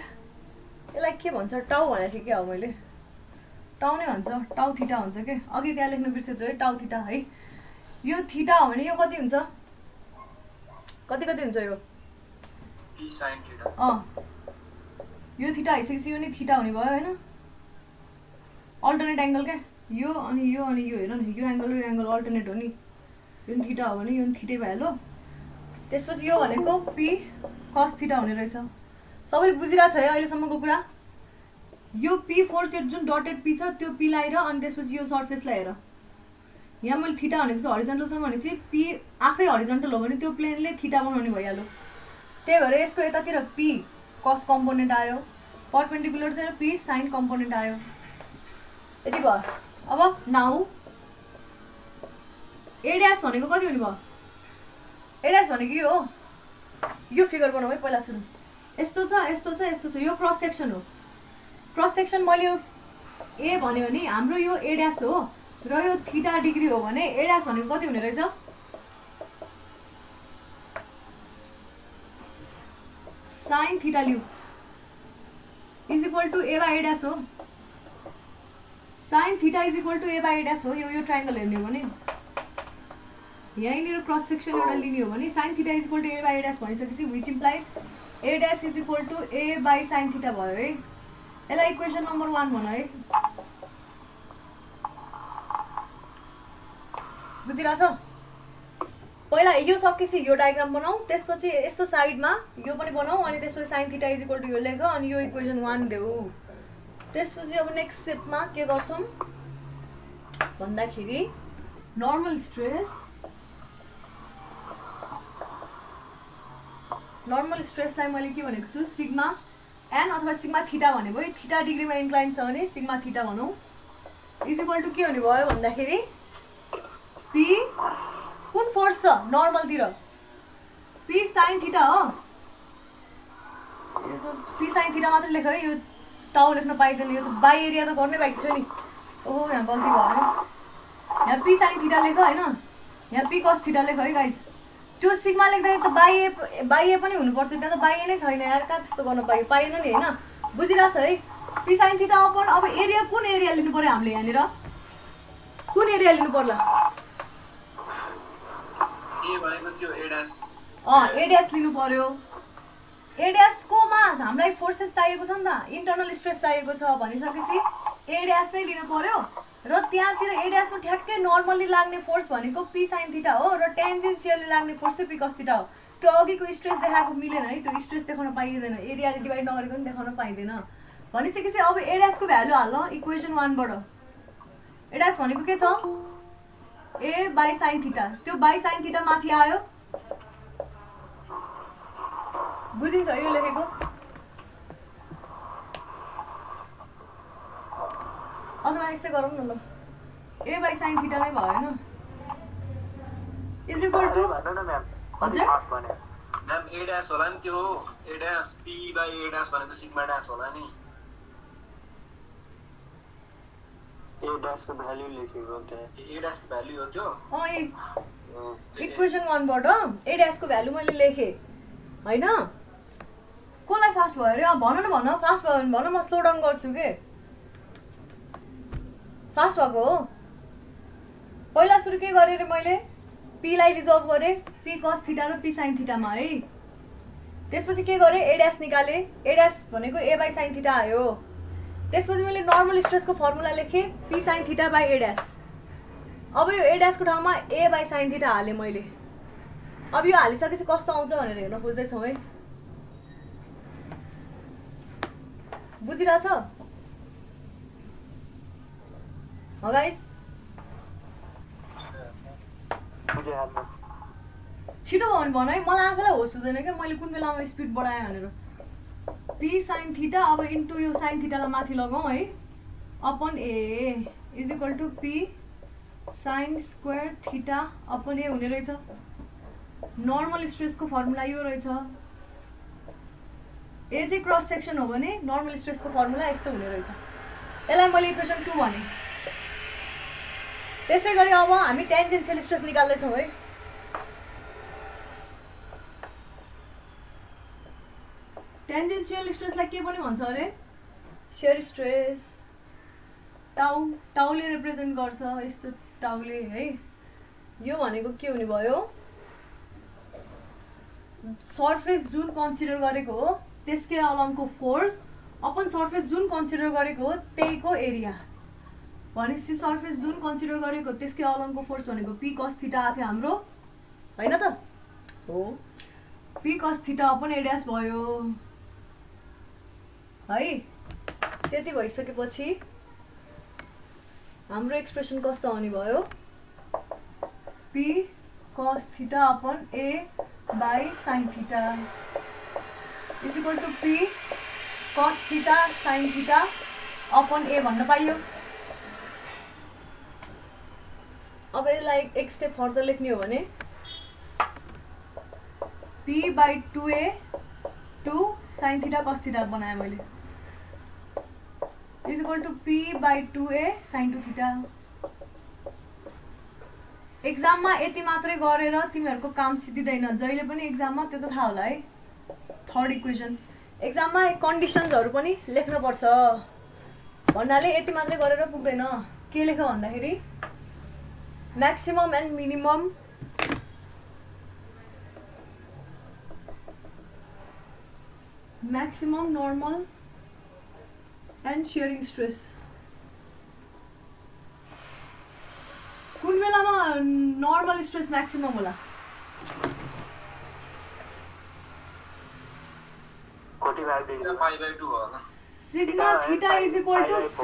Speaker 1: यसलाई के भन्छ? टाउ भनेको थिएँ क्या हो मैले, टाउ नै भन्छ, टाउ थीटा हुन्छ के। अघि त्यहाँ लेख्नु बिर्सेछु है, टाउ थीटा है। यो थीटा हो भने यो कति हुन्छ? कति हुन्छ यो?
Speaker 2: p sin theta.
Speaker 1: यो थीटा आइसकेपछि यो नि थीटा हुने भयो हैन। अल्टरनेट एंगल क्या यो अनि यो हेर न, यो एंगल अल्टरनेट हो नि। यो नि थीटा हो भने यो नि थीटै भइहाल्यो। त्यसपछि यो भनेको p cos थीटा हुने रहेछ। सबैले बुझिरहेको छ है अहिलेसम्मको कुरा? यो p फोर्स जुन डटेड p छ त्यो p लाई र अनि त्यसपछि यो सर्फेसलाई हेर। यहाँ मैले थीटा भनेको छ हरिजन्टल छ भनेपछि पी आफै हरिजन्टल हो भने त्यो प्लेनले थीटा बनाउने भइहाल्यो। त्यही भएर यसको यतातिर पी कस कम्पोनेन्ट आयो, पर्पेन्डिकुलरतिर पी साइन कम्पोनेन्ट आयो। यति भयो। अब नाउ ए ड्यास भनेको कति हुने भयो? ए ड्यास भनेको यो हो। यो फिगर बनाऊ है पहिला सुरु। यस्तो छ। यो क्रस सेक्सन हो। क्रस सेक्सन मैले यो ए भन्यो भने हाम्रो यो ए ड्यास हो र यो थीटा डिग्री हो भने ए ड्यास भनेको कति हुने रहेछ? साइन थीटा लिउ is equal to A by A dash हो। Sine theta is equal to A by A dash हो। यो ट्रायंगल हेर्ने हो भने यहीँनिर क्रस सेक्सन एउटा लिने हो भने sine theta is equal to A by A dash भनिसकेपछि which implies A dash is equal to A by sine theta भयो है। यसलाई इक्वेसन नम्बर 1 भन है। बुझिरहेछ? पहिला यो सकेपछि यो डायग्राम बनाऊ, त्यसपछि यस्तो साइडमा यो पनि बनाऊ अनि त्यसपछि sine theta is equal to यो लेख अनि यो इक्वेसन 1 देऊ। त्यसपछि अब नेक्स्ट स्टेपमा के गर्छौँ भन्दाखेरि नर्मल स्ट्रेसलाई मैले के भनेको छु? सिग्मा एन अथवा सिग्मा थीटा भनेको है। थीटा डिग्रीमा इन्क्लाइन छ भने सिग्मा थीटा भनौँ इज इक्वल टू के हुने भयो भन्दाखेरि पी कुन फोर्स छ नर्मलतिर? पी साइन थीटा हो। यो त पी साइन थीटा मात्र लेख है, यो टाउ लेख्न पाइँदैन। यो त बाई एरिया त गर्नै बाइक थियो नि। ओहो यहाँ गल्ती भयो। यहाँ पी साइन थीटा लेख होइन, यहाँ पी कस थीटा लेख है गाइस। त्यो सिग्मा लेख्दाखेरि त बाई ए पनि हुनुपर्थ्यो, त्यहाँ त बाई ए नै छैन यार। कहाँ त्यस्तो गर्न पाएन नि होइन। बुझिरहेछ है? पी साइन थीटा अपन अब एरिया कुन एरिया लिनु पर्यो हामीले? यहाँनिर कुन एरिया लिनु पर्ला? ए ड्यास लिनु पर्यो। ए ड्यासकोमा हामीलाई फोर्सेस चाहिएको छ नि त, इन्टर्नल स्ट्रेस चाहिएको छ भनिसकेपछि ए ड्यास नै लिनु पर्यो र त्यहाँतिर ए ड्यासमा ठ्याक्कै नर्मली लाग्ने फोर्स भनेको पी साइन थीटा हो र टेन्जेन्सियली लाग्ने फोर्स चाहिँ पी कस थीटा हो। त्यो अघिको स्ट्रेस देखाएको मिलेन है, त्यो स्ट्रेस देखाउन पाइँदैन, एरियाले डिभाइड नगरेको पनि देखाउन पाइँदैन भनिसकेपछि अब ए ड्यासको भ्यालु हाल्न इक्वेसन 1 बाट। ए ड्यास भनेको के छ? ए बाई साइन थीटा। त्यो बाई साइन थीटा माथि आयो। बुझिन्छ यो लेखेको? अथवा यसै गरौँ न ल, ए बाई साइन थीटा नै भयो होइन इज इक्वल टू हजुर
Speaker 2: म्याम ए ड्यास होला नि त्यो A dash P by A dash भनेको सिग्मा ड्यास होला नि
Speaker 3: ए ड्यास को भ्यालु लेखेको त्यहाँ
Speaker 2: ए ड्यास को भ्यालु हो त्यो
Speaker 1: इक्वेसन 1 बाट ए ड्यास को भ्यालु मैले लेखे हैन कोलाई फास्ट भयो रे भन न भन फास्ट भयो भने भन म स्लो डाउन गर्छु के फास्ट भएको हो पहिला सुरु के गरे रे मैले p लाई रिजर्भ गरे p cos थीटा र p sin थीटा मा है त्यसपछि के गरे a ड्यास निकाले a ड्यास भनेको a बाइ sin थीटा आयो त्यसपछि मैले नर्मल स्ट्रेस को फर्मुला लेखे p sin theta by a dash अब यो a ड्यास को ठाउँमा a बाइ sin थीटा हाले मैले अब यो हालिसकेपछि कस्तो आउँछ भनेर हेर्न खोज्दै छौ है बुझिरा छ हो गाइस छिटो भयो भने भन है मलाई आफैलाई होस हुँदैन क्या मैले कुन बेलामा स्पिड बढाएँ भनेर p sin थीटा अब इन्टु यो sin थीटालाई माथि लगाउँ है upon a is equal to p sin square theta upon a हुने रहेछ नर्मल स्ट्रेसको फर्मुला यो रहेछ ए चाहिँ क्रस सेक्सन हो भने नर्मल स्ट्रेसको फर्मुला यस्तो हुने रहेछ यसलाई मैले इक्वेसन 2 भने त्यसै गरी अब हामी टेन्जेन्सियल स्ट्रेस निकाल्दै छौं है टेन्जेन्सियल स्ट्रेसलाई के पनि भन्छ अरे शियर स्ट्रेस टाउले रिप्रेजेन्ट गर्छ यस्तो टाउले है यो भनेको के हुने भयो सरफेस जुन कन्सिडर गरेको हो त्यसकै अलङको फोर्स अपन सरफेस जुन कन्सिडर गरेको हो त्यहीको एरिया भनेपछि सरफेस जुन कन्सिडर गरेको त्यसकै अलङको फोर्स भनेको p cos थीटा आथ्यो हाम्रो हैन त हो p cos theta upon a dash भयो है त्यति भइसकेपछि हाम्रो एक्सप्रेसन कस्तो आउने भयो p cos theta upon a by sin theta is equal to p cos theta sin theta upon a भन्न पाइयो अब यसलाई एक स्टेप फर्दर लेख्ने हो भने p by 2a 2 sin theta cos theta बनाएँ मैले is equal to p by 2a sin 2 theta एक्जाममा यति मात्रै गरेर तिमीहरुको काम सिद्धिदैन जहिले पनि एक्जाममा त्यो त थाहा होला है थर्ड इक्वेसन एक्जाममा कन्डिसन्सहरु पनि लेख्न पर्छ भन्नाले यति मात्रै गरेर पुग्दैन के लेख भन्दाखेरि maximum and minimum maximum normal and shearing stress कुन बेलामा नर्मल स्ट्रेस म्याक्सिमम होला sigma theta is equal to p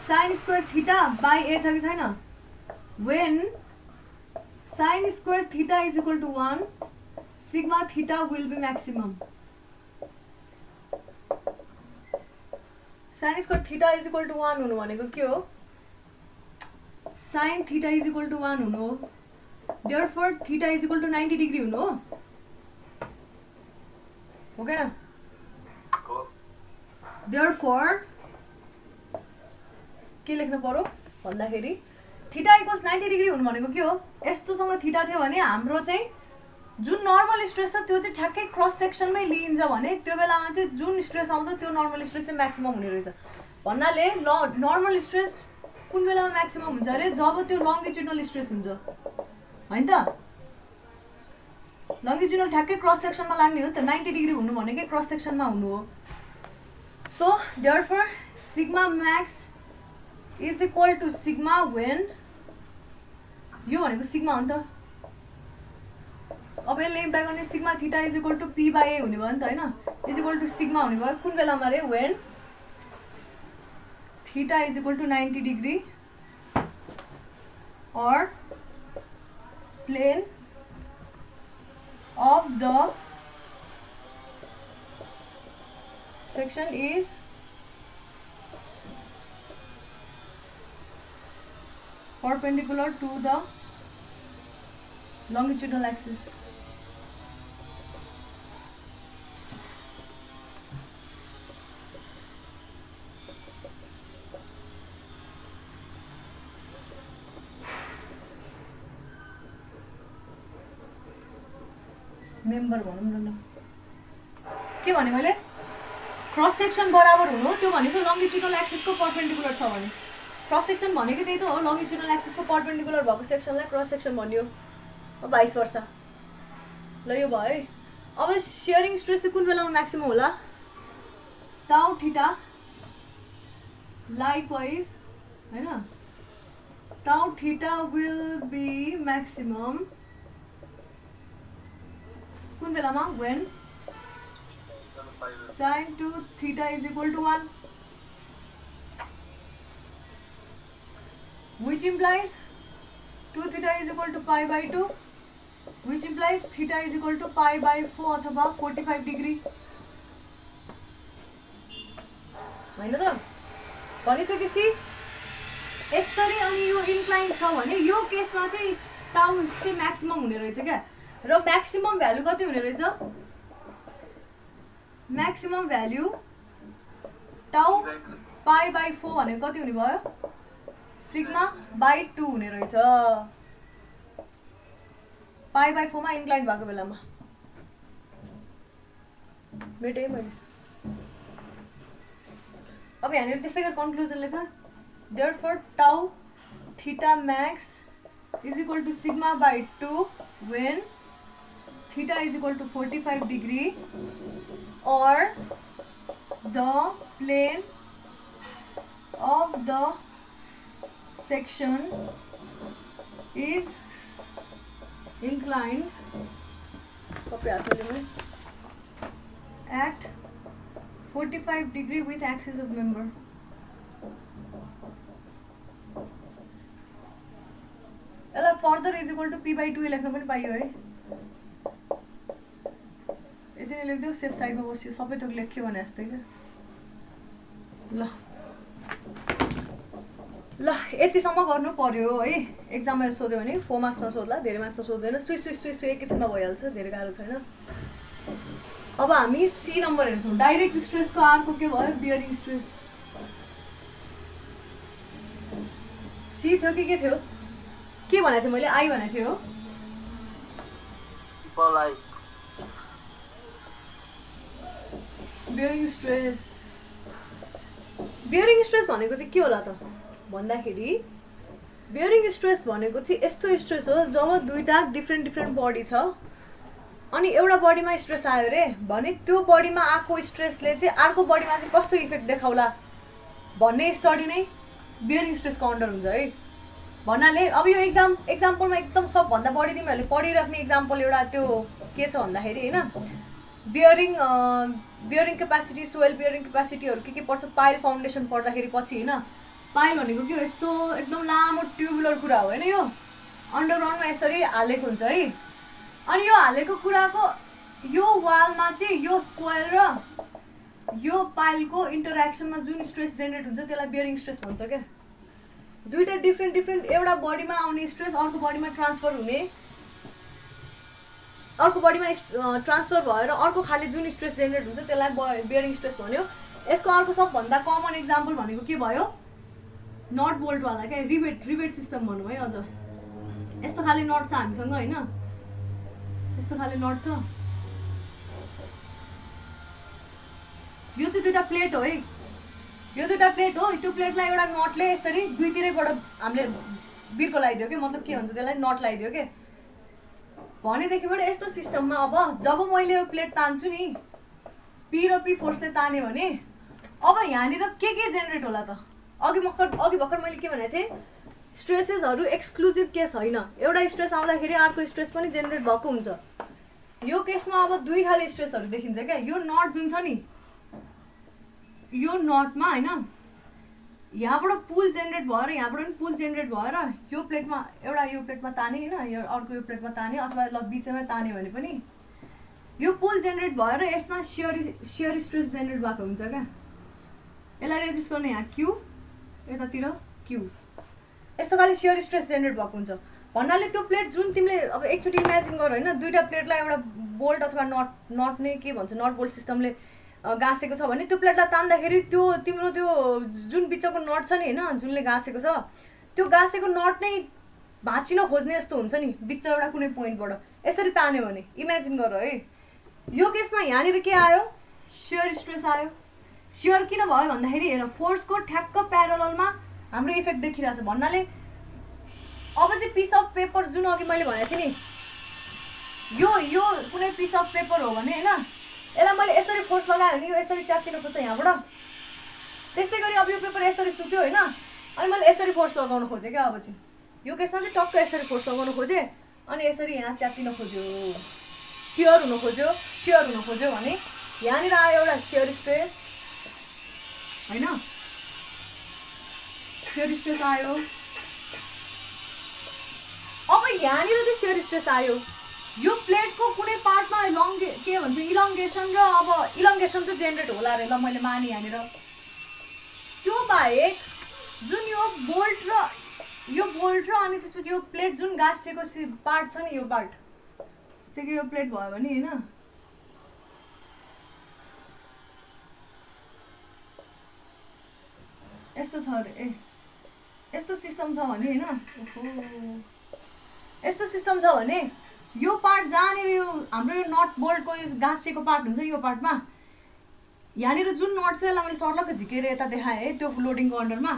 Speaker 1: sin square theta by a छ कि छैन when sin square theta is equal to 1 sigma theta will be maximum sin square theta is equal to 1 हुनु भनेको के हो sin theta is equal to 1 हुनु हो therefore theta is equal to 90 degree हुनु हो के न therefore के लेख्नु पर्यो भन्दाखेरि थीटा इक्वल्स 90 डिग्री हुनु भनेको के हो यस्तोसँग थीटा थियो भने हाम्रो चाहिँ जुन नर्मल स्ट्रेस छ त्यो चाहिँ ठ्याक्कै क्रस सेक्सनमै लिइन्छ भने त्यो बेलामा चाहिँ जुन स्ट्रेस आउँछ त्यो नर्मल स्ट्रेस चाहिँ म्याक्सिमम हुने रहेछ भन्नाले नर्मल स्ट्रेस कुन बेलामा म्याक्सिमम हुन्छ अरे जब त्यो लङ्गिट्युडनल स्ट्रेस हुन्छ हैन त लङ्गिट्युडनल ठ्याक्कै क्रस सेक्सनमा लाग्ने हो नि त 90 डिग्री हुनु भनेकै क्रस सेक्सनमा हुनु हो so therefore sigma max is equal to sigma when यो भनेको सिग्मा हो नि त अब यसले इम्प्लाई गर्ने sigma theta is equal to p by a हुने भयो नि त हैन इज इक्वल टु सिग्मा हुने भयो कुन बेलामा रे when theta is equal to 90 degree or plane of the section is perpendicular to the longitudinal axis member भनौँ न ल के भने मैले क्रस सेक्सन बराबर हुनु त्यो भनेको लङ्गिट्युडल एक्सिसको परपेन्डिकुलर छ भने क्रस सेक्सन भनेको त्यही त हो लङ्गिट्युडल एक्सिसको परपेन्डिकुलर भएको सेक्सनलाई क्रस सेक्सन भनियो भाइस वर्सा ल यो भयो है अब सेयरिङ स्ट्रेस चाहिँ कुन बेलामा म्याक्सिमम होला टाउ थीटा लाइकवाइज हैन टाउ थीटा विल बी म्याक्सिमम कुन बेलामा when sin 2 theta is equal to 1 which implies 2 theta is equal to pi by 2 which implies theta is equal to pi by 4 अथवा 45 degree हैन त भनिसकेपछि यसरी अनि यो इन्क्लाइन छ भने यो केसमा चाहिँ टाउ चाहिँ म्याक्सिमम हुने रहेछ क्या र म्याक्सिमम भ्यालु कति हुने रहेछ म्याक्सिमम भ्यालु टाउ पाई बाई 4 भनेको कति हुने भयो सिग्मा बाई 2 हुने रहेछ पाई बाई 4 मा इन्क्लाइन भएको बेलामा मेटे मैले अब यहाँनिर त्यसै गरी कन्क्लुजन लेख therefore टाउ theta Max is equal to sigma by 2 when theta is equal to 45 degree or the plane of the section is inclined at 45 degree with axis of member. यसलाई further is equal to P by 2 लेख्न पनि पाइयो है यति नै लेख्दियो सेफ साइडमा बस्यो सबै थोक लेख्यो भने जस्तै क्या ल ल यतिसम्म गर्नु पर्यो है एक्जाममा सोध्यो भने 4 मार्क्समा सोध्ला धेरै मार्क्समा सोध्दैन सुई एकैछिनमा भइहाल्छ धेरै गाह्रो छैन अब हामी सी नम्बर हेर्छौँ डाइरेक्ट स्ट्रेसको अर्को के भयो बियरिङ स्ट्रेस सी थियो कि के थियो के भनेको थिएँ मैले आई भनेको थिएँ हो बियरिङ स्ट्रेस भनेको चाहिँ के होला त भन्दाखेरि बियरिङ स्ट्रेस भनेको चाहिँ यस्तो स्ट्रेस हो जब दुईटा डिफ्रेन्ट बडी छ अनि एउटा बडीमा स्ट्रेस आयो रे भने त्यो बडीमा आएको स्ट्रेसले चाहिँ अर्को बडीमा चाहिँ कस्तो इफेक्ट देखाउला भन्ने स्टडी नै बियरिङ स्ट्रेसको अन्डर हुन्छ है भन्नाले अब यो एक्जाम्पलमा एकदम सबभन्दा बढी तिमीहरूले पढिराख्ने एक्जाम्पल एउटा त्यो के छ भन्दाखेरि होइन बियरिङ क्यापासिटी सोइल बियरिङ क्यापासिटीहरू के पर्छ पाइल फाउन्डेसन पढ्दाखेरि पछि होइन पाइल भनेको के हो यस्तो एकदम लामो ट्युबुलर कुरा हो होइन यो अन्डरग्राउन्डमा यसरी हालेको हुन्छ है अनि यो हालेको कुराको यो वालमा चाहिँ यो सोइल र यो पाइलको इन्टरेक्सनमा जुन स्ट्रेस जेनेरेट हुन्छ त्यसलाई बियरिङ स्ट्रेस भन्छ क्या दुईटा डिफ्रेन्ट एउटा बडीमा आउने स्ट्रेस अर्को बडीमा ट्रान्सफर हुने अर्को बडीमा ट्रान्सफर भएर अर्को खाले जुन स्ट्रेस जेनेरेट हुन्छ त्यसलाई बियरिङ स्ट्रेस भन्यो यसको अर्को सबभन्दा कमन एक्जाम्पल भनेको के भयो नट बोल्टवाला क्या रिबेट सिस्टम भनौँ है अझ यस्तो खाले नट छ हामीसँग होइन यस्तो खाले नट छ यो चाहिँ दुईटा प्लेट हो है यो दुईटा प्लेट हो त्यो प्लेटलाई एउटा नटले यसरी दुईतिरैबाट हामीले बिर्को लगाइदियो कि मतलब के भन्छ त्यसलाई नट लगाइदियो कि भनेदेखिबाट यस्तो सिस्टममा अब जब मैले यो प्लेट तान्छु नि पी र पी फोर्सले ताने भने अब यहाँनिर के जेनेरेट होला त अघि भर्खर मैले के भनेको थिएँ स्ट्रेसेसहरू एक्सक्लुजिभ के छैन एउटा स्ट्रेस आउँदाखेरि अर्को स्ट्रेस पनि जेनेरेट भएको हुन्छ यो केसमा अब दुई खाले स्ट्रेसहरू देखिन्छ क्या यो नट जुन छ नि यो नटमा होइन यहाँबाट पुल जेनेरेट भएर यहाँबाट पनि पुल जेनेरेट भएर यो प्लेटमा एउटा यो प्लेटमा ताने होइन यो अर्को यो प्लेटमा ताने अथवा ल बिचमै ताने भने पनि यो पुल जेनेरेट भएर यसमा सियर स्ट्रेस जेनेरेट भएको हुन्छ क्या यसलाई रेजिस्ट गर्ने यहाँ क्यू यतातिर क्यू यस्तो खाले सियर स्ट्रेस जेनेरेट भएको हुन्छ भन्नाले त्यो प्लेट जुन तिमीले अब एकचोटि इमेजिन गर होइन दुईटा प्लेटलाई एउटा बोल्ट अथवा नट नै के भन्छ नट बोल्ट सिस्टमले गाँसेको छ भने त्यो प्लेटलाई तान्दाखेरि त्यो तिम्रो त्यो जुन बिचको नट छ नि होइन जुनले गाँसेको छ त्यो गाँसेको नट नै भाँचिन खोज्ने जस्तो हुन्छ नि बिचमा एउटा कुनै पोइन्टबाट यसरी तान्यो भने इमेजिन गर है। यो केसमा यहाँनिर के आयो, सियर स्ट्रेस आयो। सियर किन भयो भन्दाखेरि हेर फोर्सको ठ्याक्क प्यारललमा हाम्रो इफेक्ट देखिरहेछ भन्नाले अब चाहिँ पिस अफ पेपर जुन अघि मैले भनेको थिएँ नि यो कुनै पिस अफ पेपर हो भने होइन यसलाई मैले यसरी फोर्स लगायो भने यो यसरी च्यात्तिनु पर्छ यहाँबाट। त्यसै गरी अब यो पेपर यसरी सुत्यो होइन अनि मैले यसरी फोर्स लगाउन खोजेँ क्या। अब चाहिँ यो केसमा चाहिँ टक्क यसरी फोर्स लगाउन खोजेँ अनि यसरी यहाँ च्यात्तिन खोज्यो, सियर हुन खोज्यो, सियर हुन खोज्यो भने यहाँनिर आयो एउटा सियर स्ट्रेस होइन, सियर स्ट्रेस आयो। अब यहाँनिर चाहिँ सियर स्ट्रेस आयो, यो प्लेटको कुनै पार्टमा के भन्छ इलङ्गेसन र अब इलङ्गेसन चाहिँ जेनेरेट होला अरे ल मैले माने यहाँनिर। त्यो बाहेक जुन यो बोल्ट र अनि त्यसपछि यो प्लेट जुन गाँसिएको पार्ट छ नि यो पार्ट जस्तै कि यो प्लेट भयो भने होइन यस्तो छ अरे ए यस्तो सिस्टम छ भने होइन यस्तो सिस्टम छ भने यो पार्ट जहाँनिर यो हाम्रो यो नट बोल्टको यो गाँसिएको पार्ट हुन्छ यो पार्टमा यहाँनिर जुन नट छ यसलाई मैले सर्लक्क झिकेर यता देखाएँ है त्यो लोडिङको अन्डरमा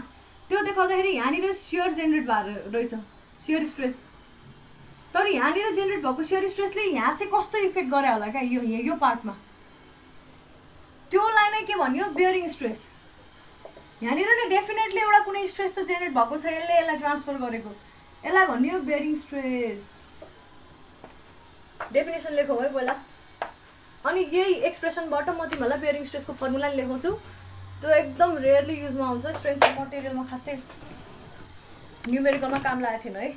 Speaker 1: त्यो देखाउँदाखेरि यहाँनिर सियर जेनेरेट भएर रहेछ सियर स्ट्रेस। तर यहाँनिर जेनेरेट भएको सियर स्ट्रेसले यहाँ चाहिँ कस्तो इफेक्ट गरे होला क्या यो पार्टमा त्योलाई नै के भन्यो बियरिङ स्ट्रेस। यहाँनिर नै डेफिनेटली एउटा कुनै स्ट्रेस त जेनेरेट भएको छ यसलाई ट्रान्सफर गरेको यसलाई भन्यो बियरिङ स्ट्रेस। डेफिनेसन लेखौँ है पहिला अनि यही एक्सप्रेसनबाट म तिमीहरूलाई बियरिङ स्ट्रेसको फर्मुला लेखाउँछु। त्यो एकदम रेयरली युजमा आउँछ, स्ट्रेन्थ अफ मटेरियलमा खासै न्युमेरिकलमा काम लागेको थिएन है।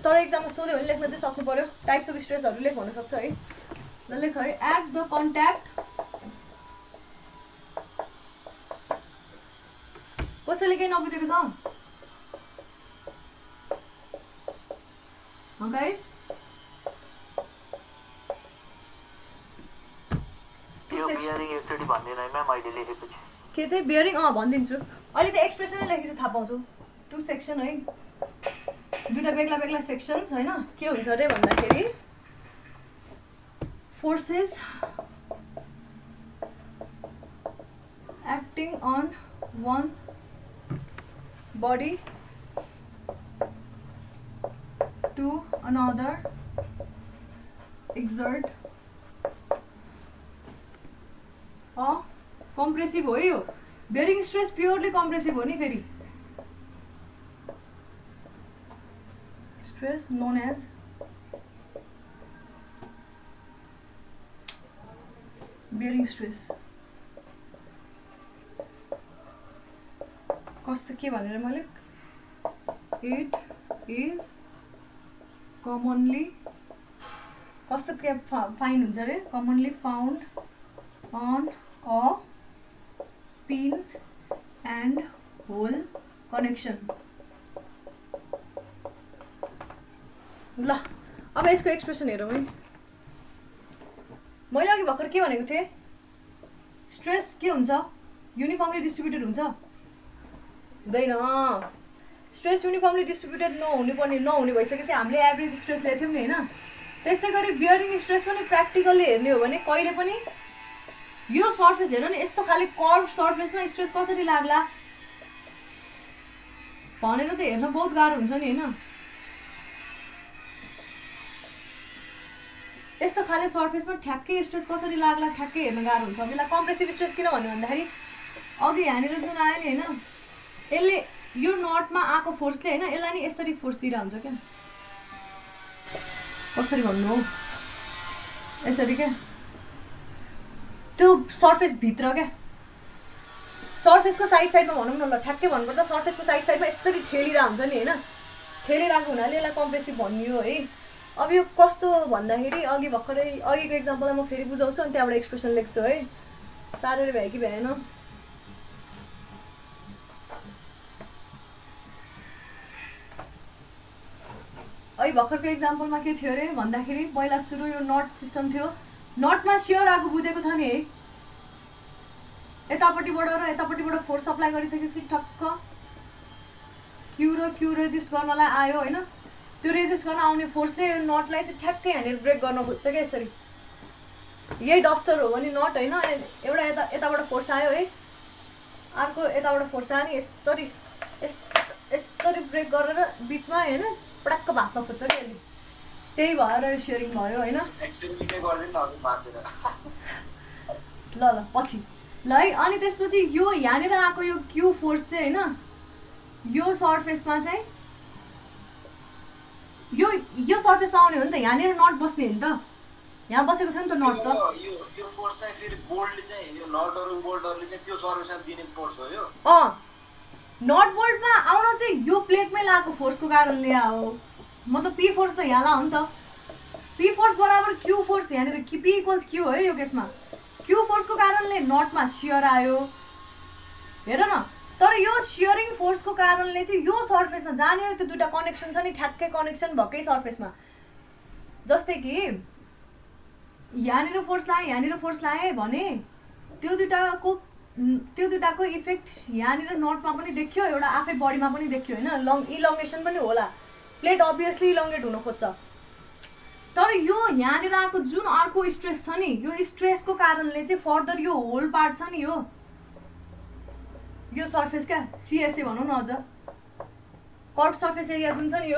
Speaker 1: तर एक्जाममा सोध्यो भने लेख्न चाहिँ सक्नु पर्यो। टाइप्स अफ स्ट्रेसहरू लेख भन्न सक्छ है। ल लेख है एट द कन्ट्याक्ट कसैले केही नबुझेको छ गाइस? के चाहिँ बियरिङ भनिदिन्छु अहिले त एक्सप्रेसनै लेखेको चाहिँ थाहा पाउँछु। 2 सेक्सन है, दुईवटा बेग्ला बेग्ला सेक्सन्स होइन। के हुन्छ अरे भन्दाखेरि forces acting on one body to another exert compressive हो यो बियरिङ स्ट्रेस प्योरली कम्प्रेसिभ हो नि। फेरि stress known as bearing stress कस्तो के भनेर मैले इट इज कमनली कस्तो के फाइन हुन्छ अरे commonly found on a pin and hole connection. ल अब यसको एक्सप्रेसन हेरौँ है। मैले अघि भर्खर के भनेको थिएँ स्ट्रेस के हुन्छ युनिफर्मली डिस्ट्रिब्युटेड हुन्छ हुँदैन। स्ट्रेस युनिफर्मली डिस्ट्रिब्युटेड नहुने भइसकेपछि हामीले एभरेज स्ट्रेस लिएको थियौँ नि होइन। त्यसै गरी बियरिङ स्ट्रेस पनि प्र्याक्टिकल्ली हेर्ने हो भने कहिले पनि यो सर्फेस हेर नि यस्तो खाले कर्भ सर्फेसमा स्ट्रेस कसरी लाग्ला भनेर त हेर्न बहुत गाह्रो हुन्छ नि होइन। यस्तो खाले सर्फेसमा ठ्याक्कै स्ट्रेस कसरी लाग्ला ठ्याक्कै हेर्न गाह्रो हुन्छ। बेला कम्प्रेसिभ स्ट्रेस किन भन्यो भन्दाखेरि अघि यहाँनिर जुन आयो नि होइन यसले यो नटमा आएको फोर्सले होइन यसलाई नि यसरी फोर्स दिएर हुन्छ क्या। कसरी भन्नु हो यसरी क्या त्यो सर्फेस भित्र क्या सर्फेसको साइड साइडमा भनौँ न ल ठ्याक्कै भन्नुपर्दा सर्फेसको साइड साइडमा यसरी ठेलिरहेको हुन्छ नि होइन। ठेलिरहेको हुनाले यसलाई कम्प्रेसिभ भनियो है। अब यो कस्तो भन्दाखेरि अघि भर्खरै अघिको एक्जाम्पललाई म फेरि बुझाउँछु अनि त्यहाँबाट एक्सप्रेसन लेख्छु है। साह्रै भ्यायो कि भ्याएन अघि भर्खरको एक्जाम्पलमा के थियो अरे भन्दाखेरि पहिला सुरु यो नट सिस्टम थियो। नटमा सियर आगो बुझेको छ नि है यतापट्टिबाट र यतापट्टिबाट फोर्स अप्लाई गरिसकेपछि ठक्क क्यू र क्यू रेजिस्ट गर्नलाई आयो होइन। त्यो रेजिस्ट गर्न आउने फोर्सले यो नटलाई चाहिँ ठ्याक्कै यहाँनिर ब्रेक गर्न खोज्छ क्या यसरी। यही डस्टर हो भने नट होइन, एउटा यताबाट फोर्स आयो है, अर्को यताबाट फोर्स आयो नि यस्तरी ब्रेक गरेर बिचमा होइन पटक्क भाँच्न खोज्छ क्या यसले। त्यही भएर यो सेयरिङ भयो होइन। ल पछि ल है। अनि त्यसपछि यो यहाँनिर आएको यो क्यू फोर्स चाहिँ होइन यो सर्फेसमा चाहिँ यो सर्फेसमा आउने हो नि त, यहाँनिर नट बस्ने हो नि त, यहाँ बसेको थियो नि त नट त।
Speaker 2: यो फोर्स चाहिँ फेरि बोल्टले चाहिँ यो नटहरु बोल्टहरुले चाहिँ त्यो सर्फेसमा दिने फोर्स हो यो।
Speaker 1: नट बोल्टमा आउन चाहिँ यो प्लेटमै लागेको फोर्सको कारणले हो। मतलब पी फोर्स त यहाँ ला हो नि त। पी फोर्स बराबर क्यू फोर्स, यहाँनिर पी इक्वल्स क्यू है यो केसमा। क्यू फोर्सको कारणले नटमा सियर आयो हेर न। तर यो सियरिङ फोर्सको कारणले चाहिँ यो सर्फेसमा जहाँनिर त्यो दुईटा कनेक्सन छ नि ठ्याक्कै कनेक्सन भएकै सर्फेसमा, जस्तै कि यहाँनिर फोर्स लाएँ यहाँनिर फोर्स लाएँ भने त्यो दुइटाको इफेक्ट यहाँनिर नटमा पनि देखियो, एउटा आफै बडीमा पनि देखियो होइन। इलोङ्गेसन पनि होला, प्लेट अभियसली इलोङ्गेट हुन खोज्छ। तर यो यहाँनिर आएको जुन अर्को स्ट्रेस छ नि, यो स्ट्रेसको कारणले चाहिँ फर्दर यो होल पार्ट छ नि यो सर्फेस क्या सिएसए भनौँ न, अझ कर्भ सर्फेस एरिया जुन छ नि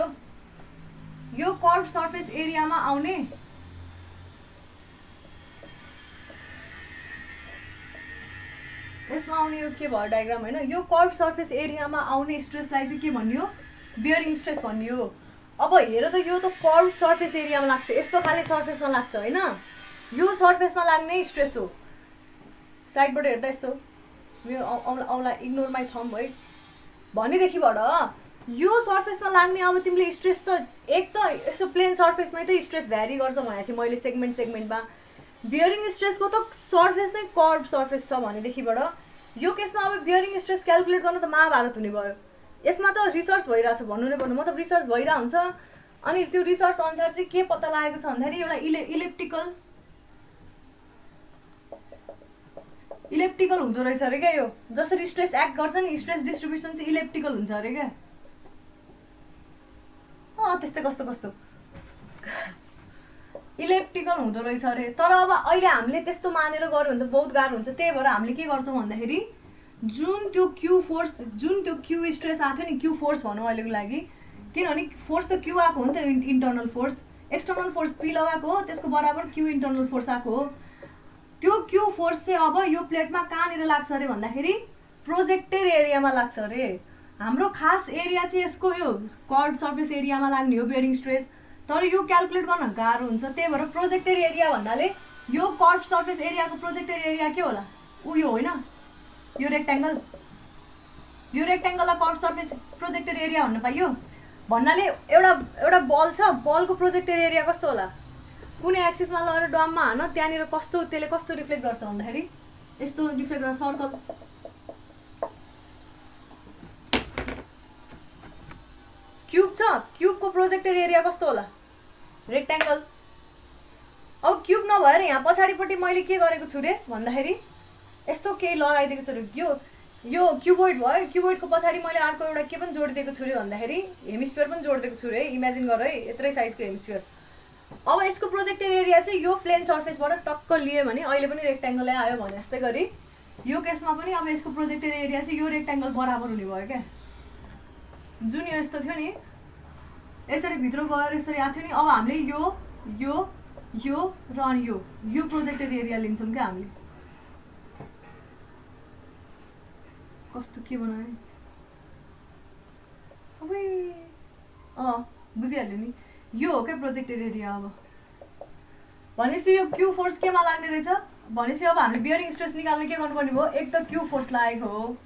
Speaker 1: यो कर्भ सर्फेस एरियामा आउने यसमा आउने यो के भयो डायग्राम होइन। यो कर्भ सर्फेस एरियामा आउने स्ट्रेसलाई चाहिँ के भनियो, बियरिङ स्ट्रेस भनियो। अब हेर त यो त कर्भ सर्फेस एरियामा लाग्छ, यस्तो खाले सर्फेसमा लाग्छ होइन। यो सर्फेसमा लाग्ने स्ट्रेस हो। साइडबाट हेर्दा यस्तो यो औला इग्नोर माई थम्ब है भनेदेखिबाट यो सर्फेसमा लाग्ने अब तिमीले स्ट्रेस त एक त यस्तो प्लेन सर्फेसमै त स्ट्रेस भ्यारी गर्छ भनेको थिएँ मैले सेगमेन्टमा। बियरिङ स्ट्रेसको त सर्फेस नै कर्भ सर्फेस छ भनेदेखिबाट यो केसमा अब बियरिङ स्ट्रेस क्यालकुलेट गर्न त महाभारत हुने भयो। यसमा त रिसर्च भइरहेछ भन्नु नै पर्नु, मतलब रिसर्च भइरहेको हुन्छ। अनि त्यो रिसर्च अनुसार चाहिँ के पत्ता लागेको छ भन्दाखेरि एउटा इलेप्टिकल हुँदो रहेछ अरे क्या। यो जसरी स्ट्रेस एक्ट गर्छ नि, स्ट्रेस डिस्ट्रिब्युसन चाहिँ इलेप्टिकल हुन्छ अरे क्या। त्यस्तै कस्तो इलेप्टिकल हुँदो रहेछ अरे। तर अब अहिले हामीले त्यस्तो मानेर गऱ्यो भने त बहुत गाह्रो हुन्छ। त्यही भएर हामीले के गर्छौँ भन्दाखेरि जुन त्यो क्यू स्ट्रेस आएको थियो नि, क्यू फोर्स भनौँ अहिलेको लागि, किनभने फोर्स त क्यू आएको हो नि त, internal force. External force P लगाएको हो, त्यसको बराबर क्यू इन्टर्नल फोर्स आएको हो। त्यो क्यू फोर्स चाहिँ अब यो प्लेटमा कहाँनिर लाग्छ अरे भन्दाखेरि प्रोजेक्टेड एरियामा लाग्छ अरे। हाम्रो खास एरिया चाहिँ यसको यो कर्भ सर्फेस एरियामा लाग्ने हो बियरिङ स्ट्रेस। तर यो क्यालकुलेट गर्न गाह्रो हुन्छ। त्यही भएर प्रोजेक्टेड एरिया भन्नाले यो कर्भ सर्फेस एरियाको प्रोजेक्टेड एरिया के होला, उयो होइन यो रेक्ट्याङ्गललाई कर्भ सर्फेस प्रोजेक्टेड एरिया भन्न पाइयो। भन्नाले एउटा बल छ, बलको प्रोजेक्टेड एरिया कस्तो होला, कुनै एक्सिसमा लगेर ड्रममा हान, त्यहाँनिर त्यसले कस्तो रिफ्लेक्ट गर्छ भन्दाखेरि यस्तो रिफ्लेक्ट गर्छ। सर्कल क्यूब छ, क्यूबको प्रोजेक्टेड एरिया कस्तो होला, रेक्ट्याङ्गल। अब क्यूब नभएर यहाँ पछाडिपट्टि मैले के गरेको छु रे भन्दाखेरि यस्तो केही लगाइदिएको छु रे। यो क्युबोइड भयो, क्युबोइडको पछाडि मैले अर्को एउटा के पनि जोडिदिएको छु रे भन्दाखेरि हेमिस्फियर पनि जोडिदिएको छु रे। इमेजिन गर है यत्रै साइजको हेमिस्फियर। अब यसको प्रोजेक्टेड एरिया चाहिँ यो प्लेन सर्फेसबाट टक्क लियो भने अहिले पनि रेक्ट्याङ्गलै आयो भने जस्तै गरी यो केसमा पनि अब यसको प्रोजेक्टेड एरिया चाहिँ यो रेक्ट्याङ्गल बराबर हुने भयो क्या। जुन यो यस्तो थियो नि, यसरी भित्र गएर यसरी आएको थियो नि। अब हामीले यो र अनि यो प्रोजेक्टेड एरिया लिन्छौँ क्या हामीले। कस्तो के बनाए बुझिहाल्यो नि, यो हो क्या प्रोजेक्टेड एरिया। अब भनेपछि यो क्यू फोर्स केमा लाग्ने रहेछ भनेपछि अब हामीले बियरिङ स्ट्रेस निकाल्न के गर्नुपर्ने भयो, एक त क्यू फोर्स लागेको हो,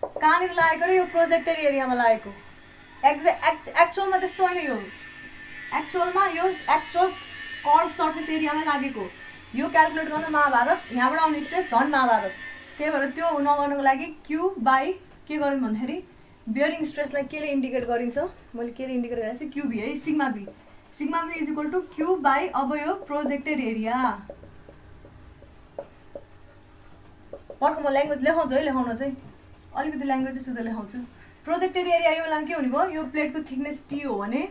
Speaker 1: कहाँनिर लागेको र यो प्रोजेक्टेड एरियामा लागेको। एक्चुअलमा त्यस्तो होइन, यो एक्चुअल कर्भ सर्फेस एरियामा लागेको। यो क्यालकुलेट गर्न महाभारत, यहाँबाट आउने स्ट्रेस झन् महाभारत। त्यही भएर त्यो नगर्नको लागि क्यू बाई के गर्नु भन्दाखेरि बियरिङ स्ट्रेसलाई केले इन्डिकेट गरिन्छ, मैले केले इन्डिकेट गरेको छु क्युबी है, sigma B is equal to Q by अब यो प्रोजेक्टेड एरिया। अर्को म ल्याङ्ग्वेज लेखाउँछु है, लेखाउन चाहिँ अलिकति ल्याङ्ग्वेज चाहिँ सुधो लेखाउँछु। प्रोजेक्टेड एरिया यो बेलामा के हुने भयो, यो प्लेटको थिकनेस टी हो भने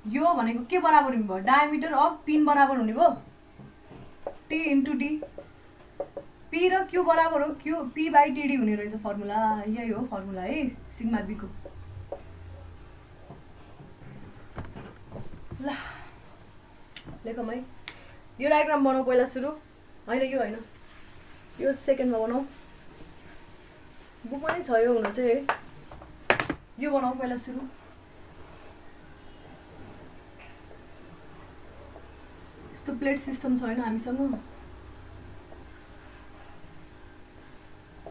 Speaker 1: यो भनेको के बराबर हुने भयो डायमिटर अफ पिन बराबर हुने भयो टी इन्टु डी पी र क्यू बराबर हो क्यू पी बाई टिडी हुने रहेछ फर्मुला यही हो फर्मुला है सिग्मा बीको ल लेखौँ है यो डायग्राम बनाऊ पहिला सुरु होइन यो होइन यो सेकेन्डमा बनाऊ बुकमा नै छ यो हुन चाहिँ है यो बनाऊ पहिला सुरु यस्तो प्लेट सिस्टम छैन हामीसँग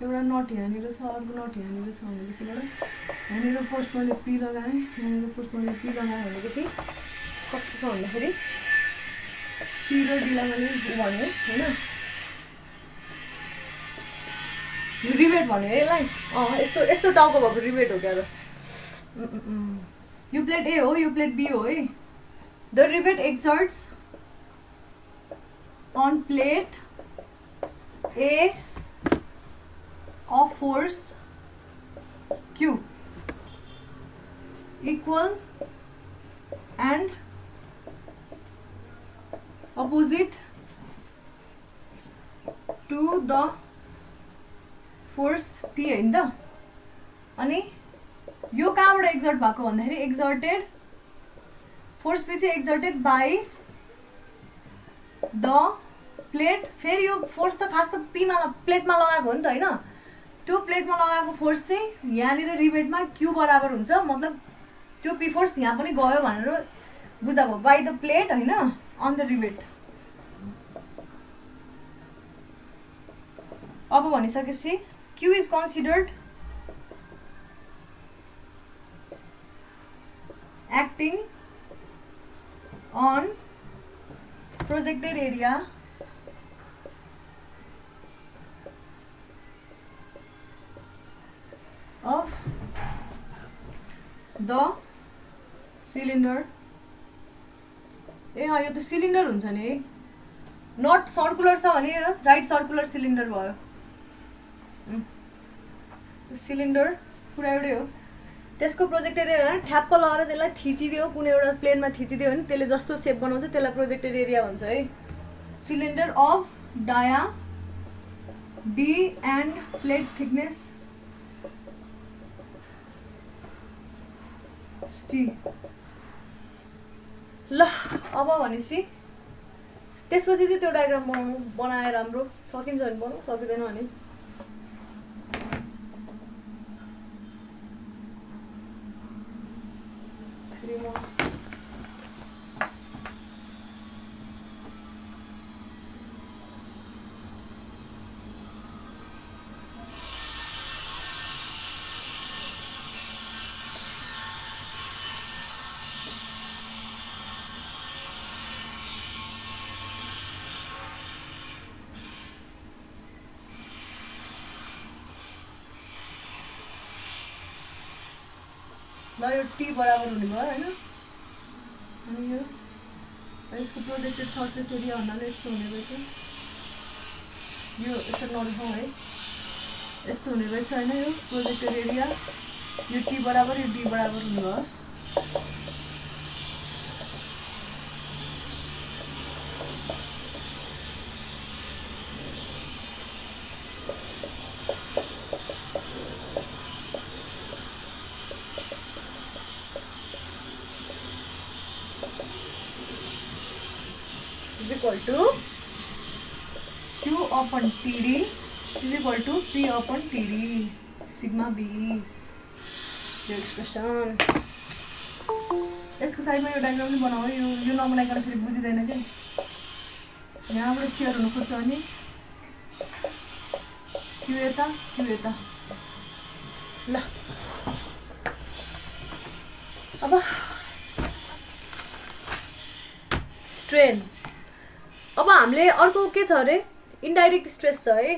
Speaker 1: एउटा नट यहाँनिर छ अर्को नट यहाँनिर छ भनेदेखिबाट यहाँनिर फर्स्ट मैले पी लगाएँ यहाँनिर फर्स्ट मैले पी लगाएँ भनेदेखि कस्तो छ भन्दाखेरि सी र डीलाई मैले भने होइन रिभेट भन्यो यसलाई यस्तो यस्तो टाउको भएको रिभेट हो क्या र यो प्लेट ए हो यो प्लेट बी हो है the rivet exerts on plate A of force Q equal and opposite to the force T हैन त अनि यो कहाँबाट एक्सर्ट भएको भन्दाखेरि एक्सर्टेड फोर्स P चाहिँ एक्सर्टेड बाई द प्लेट फेरि यो फोर्स त खास त पीमा प्लेटमा लगाएको हो नि त होइन त्यो प्लेटमा लगाएको फोर्स चाहिँ यहाँनिर रिभेटमा क्यू बराबर हुन्छ मतलब त्यो पी फोर्स यहाँ पनि गयो भनेर बुझ्दा भयो बाई द प्लेट होइन अन द रिभेट अब भनिसकेपछि Q is considered acting on projected area of the cylinder ए यो त सिलिन्डर हुन्छ नि नट सर्कुलर छ भने राइट सर्कुलर सिलिन्डर भयो सिलिन्डर पुरा एउटै हो त्यसको प्रोजेक्टेड एरिया ठ्याप्प लगाएर त्यसलाई थिचिदियो कुनै एउटा प्लेनमा थिचिदियो भने त्यसले जस्तो सेप बनाउँछ त्यसलाई प्रोजेक्टेड एरिया भन्छ है cylinder of dia D and plate thickness T ल अब भनेपछि त्यसपछि चाहिँ त्यो डायग्राम बनाएर राम्रो सकिन्छ भने बनाऊ सकिँदैन भने ल यो टी बराबर हुने भयो होइन अनि यो यसको प्रोजेक्टेड सर्फेस एरिया भन्नाले यस्तो हुने रहेछ यो यसो नलेखौँ है यस्तो हुने रहेछ होइन यो प्रोजेक्टेड एरिया यो टी बराबर यो डी बराबर हुने भयो equal to Q upon TD is equal to P upon TD sigma B यो एक्सप्रेसन यसको साइडमा यो डायग्राम पनि बनाऊ यो नबनाइकन फेरि बुझिँदैन क्या यहाँबाट सेयर हुनु खोज्छ भने क्यू यता ल अब स्ट्रेन अब हामीले अर्को के छ अरे इन्डाइरेक्ट स्ट्रेस छ है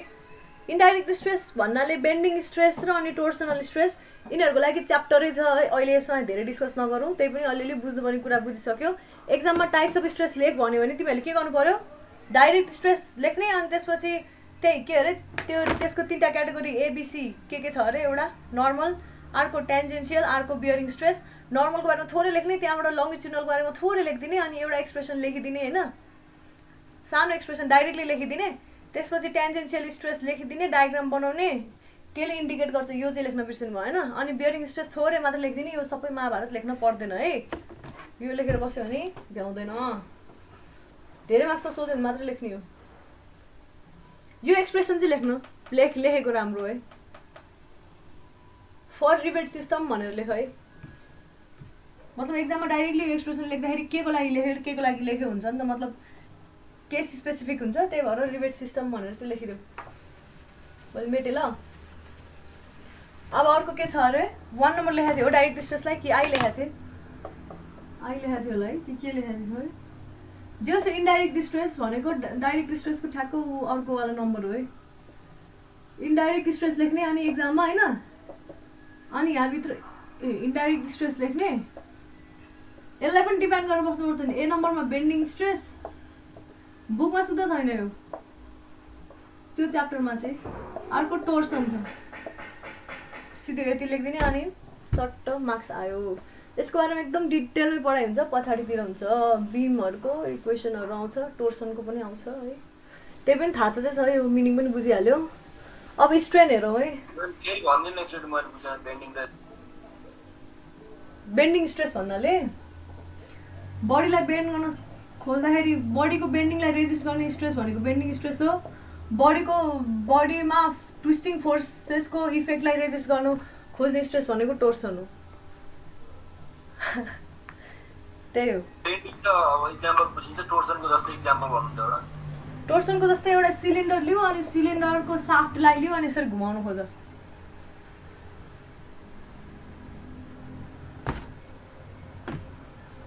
Speaker 1: इन्डाइरेक्ट स्ट्रेस भन्नाले बेन्डिङ स्ट्रेस र अनि टोर्सनल स्ट्रेस यिनीहरूको लागि च्याप्टरै छ है अहिले यसमा धेरै डिस्कस नगरौँ त्यही पनि अलिअलि बुझ्नुपर्ने कुरा बुझिसक्यो एक्जाममा टाइप्स अफ स्ट्रेस लेख भन्यो भने तिमीहरूले के गर्नु पर्यो डाइरेक्ट स्ट्रेस लेख्ने अनि त्यसपछि त्यही के अरे त्यसको तीनटा क्याटेगोरी एबिसी के छ अरे एउटा नर्मल अर्को टेन्जेन्सियल अर्को बियरिङ स्ट्रेस नर्मलको बारेमा थोरै लेख्ने, त्यहाँबाट लङ्गिट्युडनलको बारेमा थोरै लेखिदिने, अनि एउटा एक्सप्रेसन लेखिदिने होइन, सानो एक्सप्रेसन डाइरेक्टली लेखिदिने, त्यसपछि टेन्जेन्सियल स्ट्रेस लेखिदिने, डायग्राम बनाउने, केले इन्डिकेट गर्छ यो चाहिँ लेख्न बिर्सिनु भएन, अनि बियरिङ स्ट्रेस थोरै मात्र लेखिदिने। यो सबै महाभारत लेख्न पर्दैन है, यो लेखेर बस्यो भने भ्याउँदैन, धेरै मार्क्समा सोध्यो भने मात्र लेख्ने हो। यो एक्सप्रेसन चाहिँ लेख्नु, लेखेको राम्रो है। फर रिबेट सिस्टम भनेर लेख है, मतलब एक्जाममा डाइरेक्टली यो एक्सप्रेसन लेख्दाखेरि के को लागि लेख्यो हुन्छ नि त, मतलब केस स्पेसिफिक हुन्छ, त्यही भएर रिबेट सिस्टम भनेर चाहिँ लेखिदेऊ। मैले मेटेँ ल। अब अर्को के छ अरे, 1 नम्बर लेखेको थियो डाइरेक्ट स्ट्रेसलाई कि आई लेखेको थिएँ, आई लेखेको थियो होला है कि के लेखेको थियो है, जो चाहिँ इन्डाइरेक्ट स्ट्रेस भनेको डाइरेक्ट स्ट्रेसको ठ्याक्क अर्कोवाला नम्बर हो है। इन्डाइरेक्ट स्ट्रेस लेख्ने अनि एक्जाममा होइन, अनि यहाँभित्र इन्डाइरेक्ट स्ट्रेस लेख्ने, यसलाई पनि डिफाइन गरेर बस्नु पर्दैन। ए नम्बरमा बेन्डिङ स्ट्रेस, बुकमा सुधा छैन यो, त्यो च्याप्टरमा चाहिँ अर्को टोर्सन छ, सिधै यति लेखिदिने अनि चट्ट मार्क्स आयो। यसको बारेमा एकदम डिटेलमै पढाइ हुन्छ, पछाडितिर हुन्छ, बिमहरूको इक्वेसनहरू आउँछ, टोर्सनको पनि आउँछ है, त्यही पनि थाहा छँदै छ, यो मिनिङ पनि बुझिहाल्यो। अब स्ट्रेन हेरौँ है, बेन्डिङ स्ट्रेस भन्नाले बडीलाई बेन्ड गर्न खोज्दाखेरि बडीको बेन्डिङलाई रेजिस्ट गर्ने स्ट्रेस भनेको बेन्डिङ स्ट्रेस हो। बडीमा ट्विस्टिङ फोर्सेसको इफेक्टलाई रेजिस्ट गर्नु खोज्ने स्ट्रेस भनेको टोर्सन हो। त्यही हो। टोर्सनको जस्तै एउटा सिलिन्डर लियो अनि सिलिन्डरको साफ्टलाई लियो अनि यसरी घुमाउनु खोज,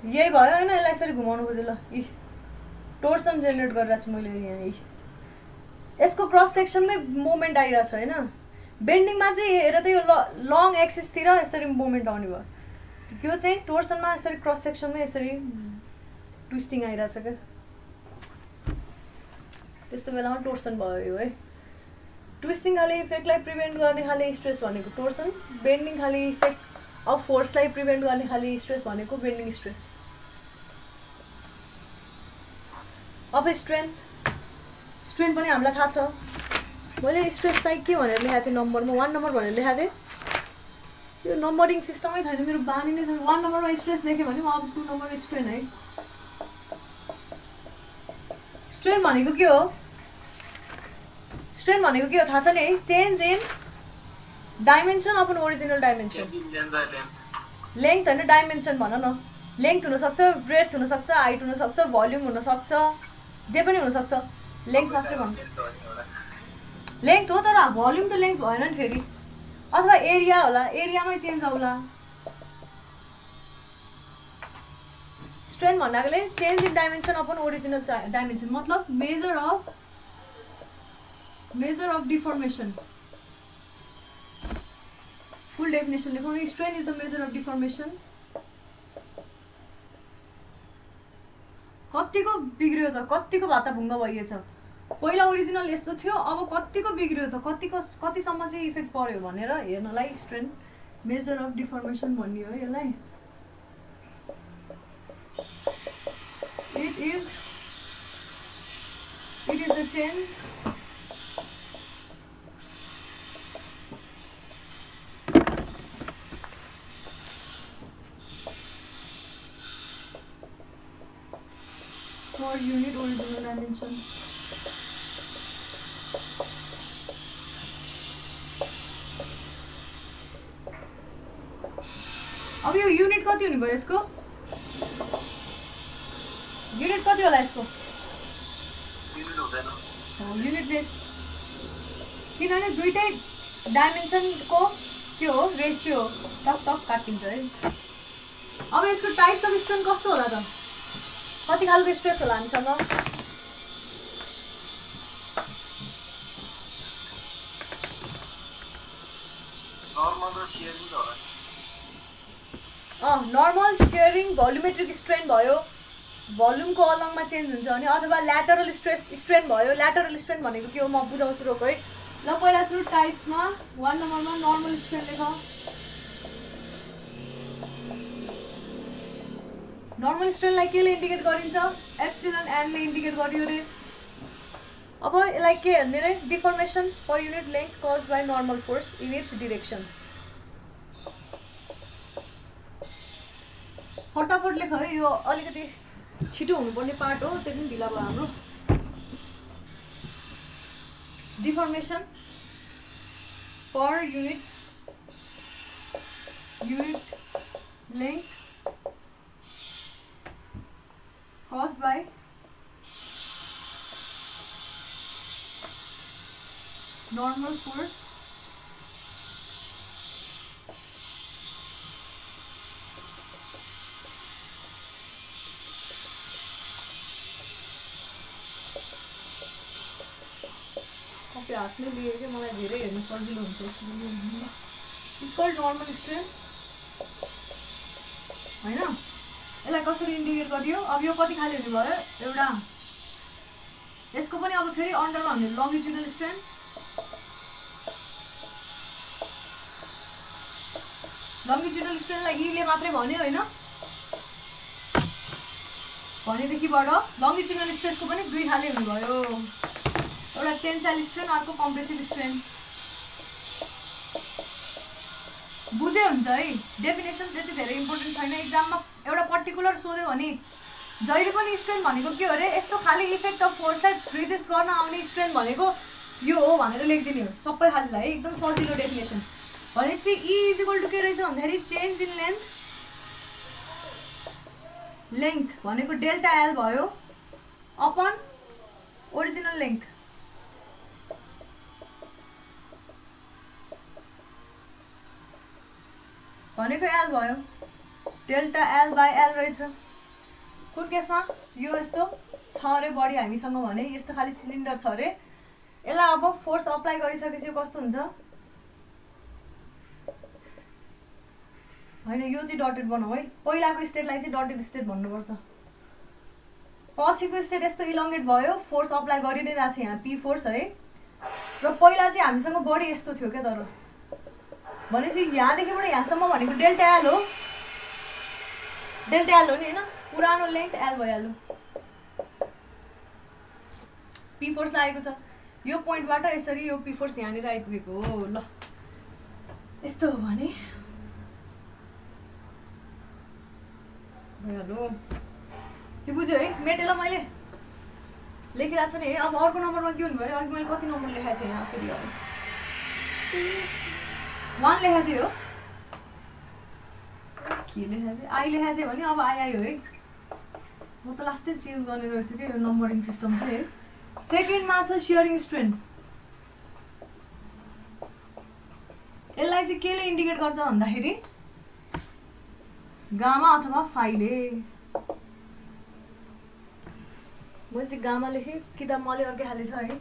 Speaker 1: यही भयो होइन, यसलाई यसरी घुमाउनु खोजेँ ल, इ टोर्सन जेनेरेट गरिरहेको छु मैले यहाँ। यसको क्रस सेक्सनमै मोमेन्ट आइरहेछ होइन, बेन्डिङमा चाहिँ हेर त यो लङ एक्सिसतिर यसरी मोमेन्ट आउने भयो, यो चाहिँ टोर्सनमा यसरी क्रस सेक्सनमै यसरी ट्विस्टिङ आइरहेछ क्या, त्यस्तो बेलामा टोर्सन भयो है। ट्विस्टिङ खाले इफेक्टलाई प्रिभेन्ट गर्ने खाले स्ट्रेस भनेको टोर्सन, बेन्डिङ खाले इफेक्ट अफ फोर्सलाई प्रिभेन्ट गर्ने खाले स्ट्रेस भनेको बेन्डिङ स्ट्रेस। अब स्ट्रेन पनि हामीलाई थाहा छ, मैले स्ट्रेसलाई के भनेर लेखाएको थिएँ नम्बरमा, 1 नम्बर भनेर लेखाएको थिएँ। यो नम्बरिङ सिस्टमै छैन, मेरो बानी नै छैन। 1 नम्बरमा स्ट्रेस लेखेँ भने अब 2 नम्बर स्ट्रेन है। स्ट्रेन भनेको के हो, स्ट्रेन भनेको के हो थाहा छ नि है, change in dimension upon original dimension. Length होइन डाइमेन्सन भन न, लेन्थ हुनसक्छ, ब्रेथ हुनसक्छ, हाइट हुनसक्छ, भल्युम हुनसक्छ, जे पनि हुनसक्छ, लेन्थ मात्रै भन्नु, लेन्थ हो तर भल्युम त लेन्थ भएन नि फेरि, अथवा एरिया होला, एरियामै चेन्ज आउला। स्ट्रेन भन्नाले change in dimension upon original dimension, मतलब measure of deformation. Full definition लेखौँ, strain is the measure of deformation. कतिको बिग्रियो त, कतिको भाताभुङ्ग भइएछ, पहिला ओरिजिनल यस्तो थियो, अब कतिको बिग्रियो त, कतिसम्म चाहिँ इफेक्ट पर्यो भनेर हेर्नलाई स्ट्रेन मेजर अफ डिफर्मेसन भनियो है यसलाई। It is the change per unit original dimension. अब यो युनिट कति हुने भयो यसको, युनिट कति होला यसको, युनिटलेस, किनभने दुइटै डाइमेन्सनको के हो रेसियो टक टक काटिन्छ है। अब यसको टाइप्स अफ स्ट्रेन कस्तो होला त, कति खालको स्ट्रेस होला हामीसँग, नर्मल सियरिङ भोल्युमेट्रिक स्ट्रेन भयो, भोल्युमको अलङमा चेन्ज हुन्छ अनि, अथवा ल्याटरल स्ट्रेन भयो। ल्याटरल स्ट्रेन भनेको के हो म बुझाउँछु रोक है ल। पहिला सुरु टाइप्समा 1 नम्बरमा नर्मल स्ट्रेन लेख, नर्मल स्ट्रेनलाई केले इन्डिकेट गरिन्छ? एप्सिलन एनले इन्डिकेट गरियो रे। अब यसलाई के भन्ने रे? Deformation per unit length cause by normal force in its direction. फटाफट लेख है, यो अलिकति छिटो हुनुपर्ने पार्ट हो, त्यो पनि ढिला भयो हाम्रो। Deformation per unit length caused by normal force copy हातले लिए कि मलाई धेरै हेर्न सजिलो हुन्छ यसले। इट्स कल्ड नर्मल स्ट्रेन हैन। यसलाई कसरी इन्डिकेट गरियो? अब यो कति खाले हुने भयो? एउटा। यसको पनि अब फेरि अन्डरमा हुने लङ्गिट्युडल स्ट्रेन। लङ्गिट्युडल स्ट्रेनलाई इले मात्रै भन्यो हैन। भनेदेखिबाट लङ्गिट्युडल स्ट्रेसको पनि दुई खाले हुने भयो। एउटा टेन्साइल स्ट्रेन, अर्को कम्प्रेसिभ स्ट्रेन। बुझे हुन्छ है। डेफिनेसन त्यति धेरै इम्पोर्टेन्ट छैन। एक्जाममा एउटा पर्टिकुलर सोध्यो भने जहिले पनि स्ट्रेन भनेको के हो अरे? यस्तो खाली इफेक्ट अफ फोर्सलाई रेजिस्ट गर्न आउने स्ट्रेन भनेको यो हो भनेर लेखिदिने हो सबै खालीलाई है। एकदम सजिलो डेफिनेसन। भनेपछि ई इज इक्वल टु के रहेछ भन्दाखेरि चेन्ज इन लेन्थ भनेको डेल्टा एल भयो अपन ओरिजिनल लेन्थ। भनेको एल भयो, डेल्टा एल बाई एल रहेछ। कुन केसमा? यो यस्तो छ अरे बडी हामीसँग भने यस्तो खाली सिलिन्डर छ अरे। यसलाई अब फोर्स अप्लाई गरिसकेपछि कस्तो हुन्छ होइन? यो चाहिँ डटेड बनाऊ है। पहिलाको स्टेटलाई चाहिँ डटेड स्टेट भन्नुपर्छ। पछिको स्टेट यस्तो इलोङ्गेट भयो, फोर्स अप्लाई गरिदिइरहेको छ यहाँ पी फोर्स है। र पहिला चाहिँ हामीसँग बडी यस्तो थियो क्या। तर भनेपछि यहाँदेखिबाट यहाँसम्म भनेको डेल्टा एल हो। डेल्टा एल हो नि होइन? पुरानो लेन्थ एल भइहाल्यो। पी फोर्स लागेको छ यो पोइन्टबाट यसरी। यो पी फोर्स यहाँनिर आइपुगेको हो। ल यस्तो हो भने भइहाल्यो। यो बुझ्यो है? मेटेर मैले लेखिरहेको छु नि। अब अर्को नम्बरमा के हुनु भयो? अघि मैले कति नम्बर लेखाएको थिएँ यहाँ? फेरि 1 लेखाएको थिएँ हो। के लेखाएको थिएँ? आई लेखाएको थिएँ भने अब आई आयो है। म त लास्टै चेन्ज गर्ने रहेछु कि यो नम्बरिङ सिस्टम चाहिँ है। सेकेन्डमा छ सियरिङ स्ट्रेन। यसलाई चाहिँ केले इन्डिकेट गर्छ भन्दाखेरि गामा अथवा फाइले। मैले चाहिँ गामा लेखेँ, किताबमा अलि अर्कै खाले छ है।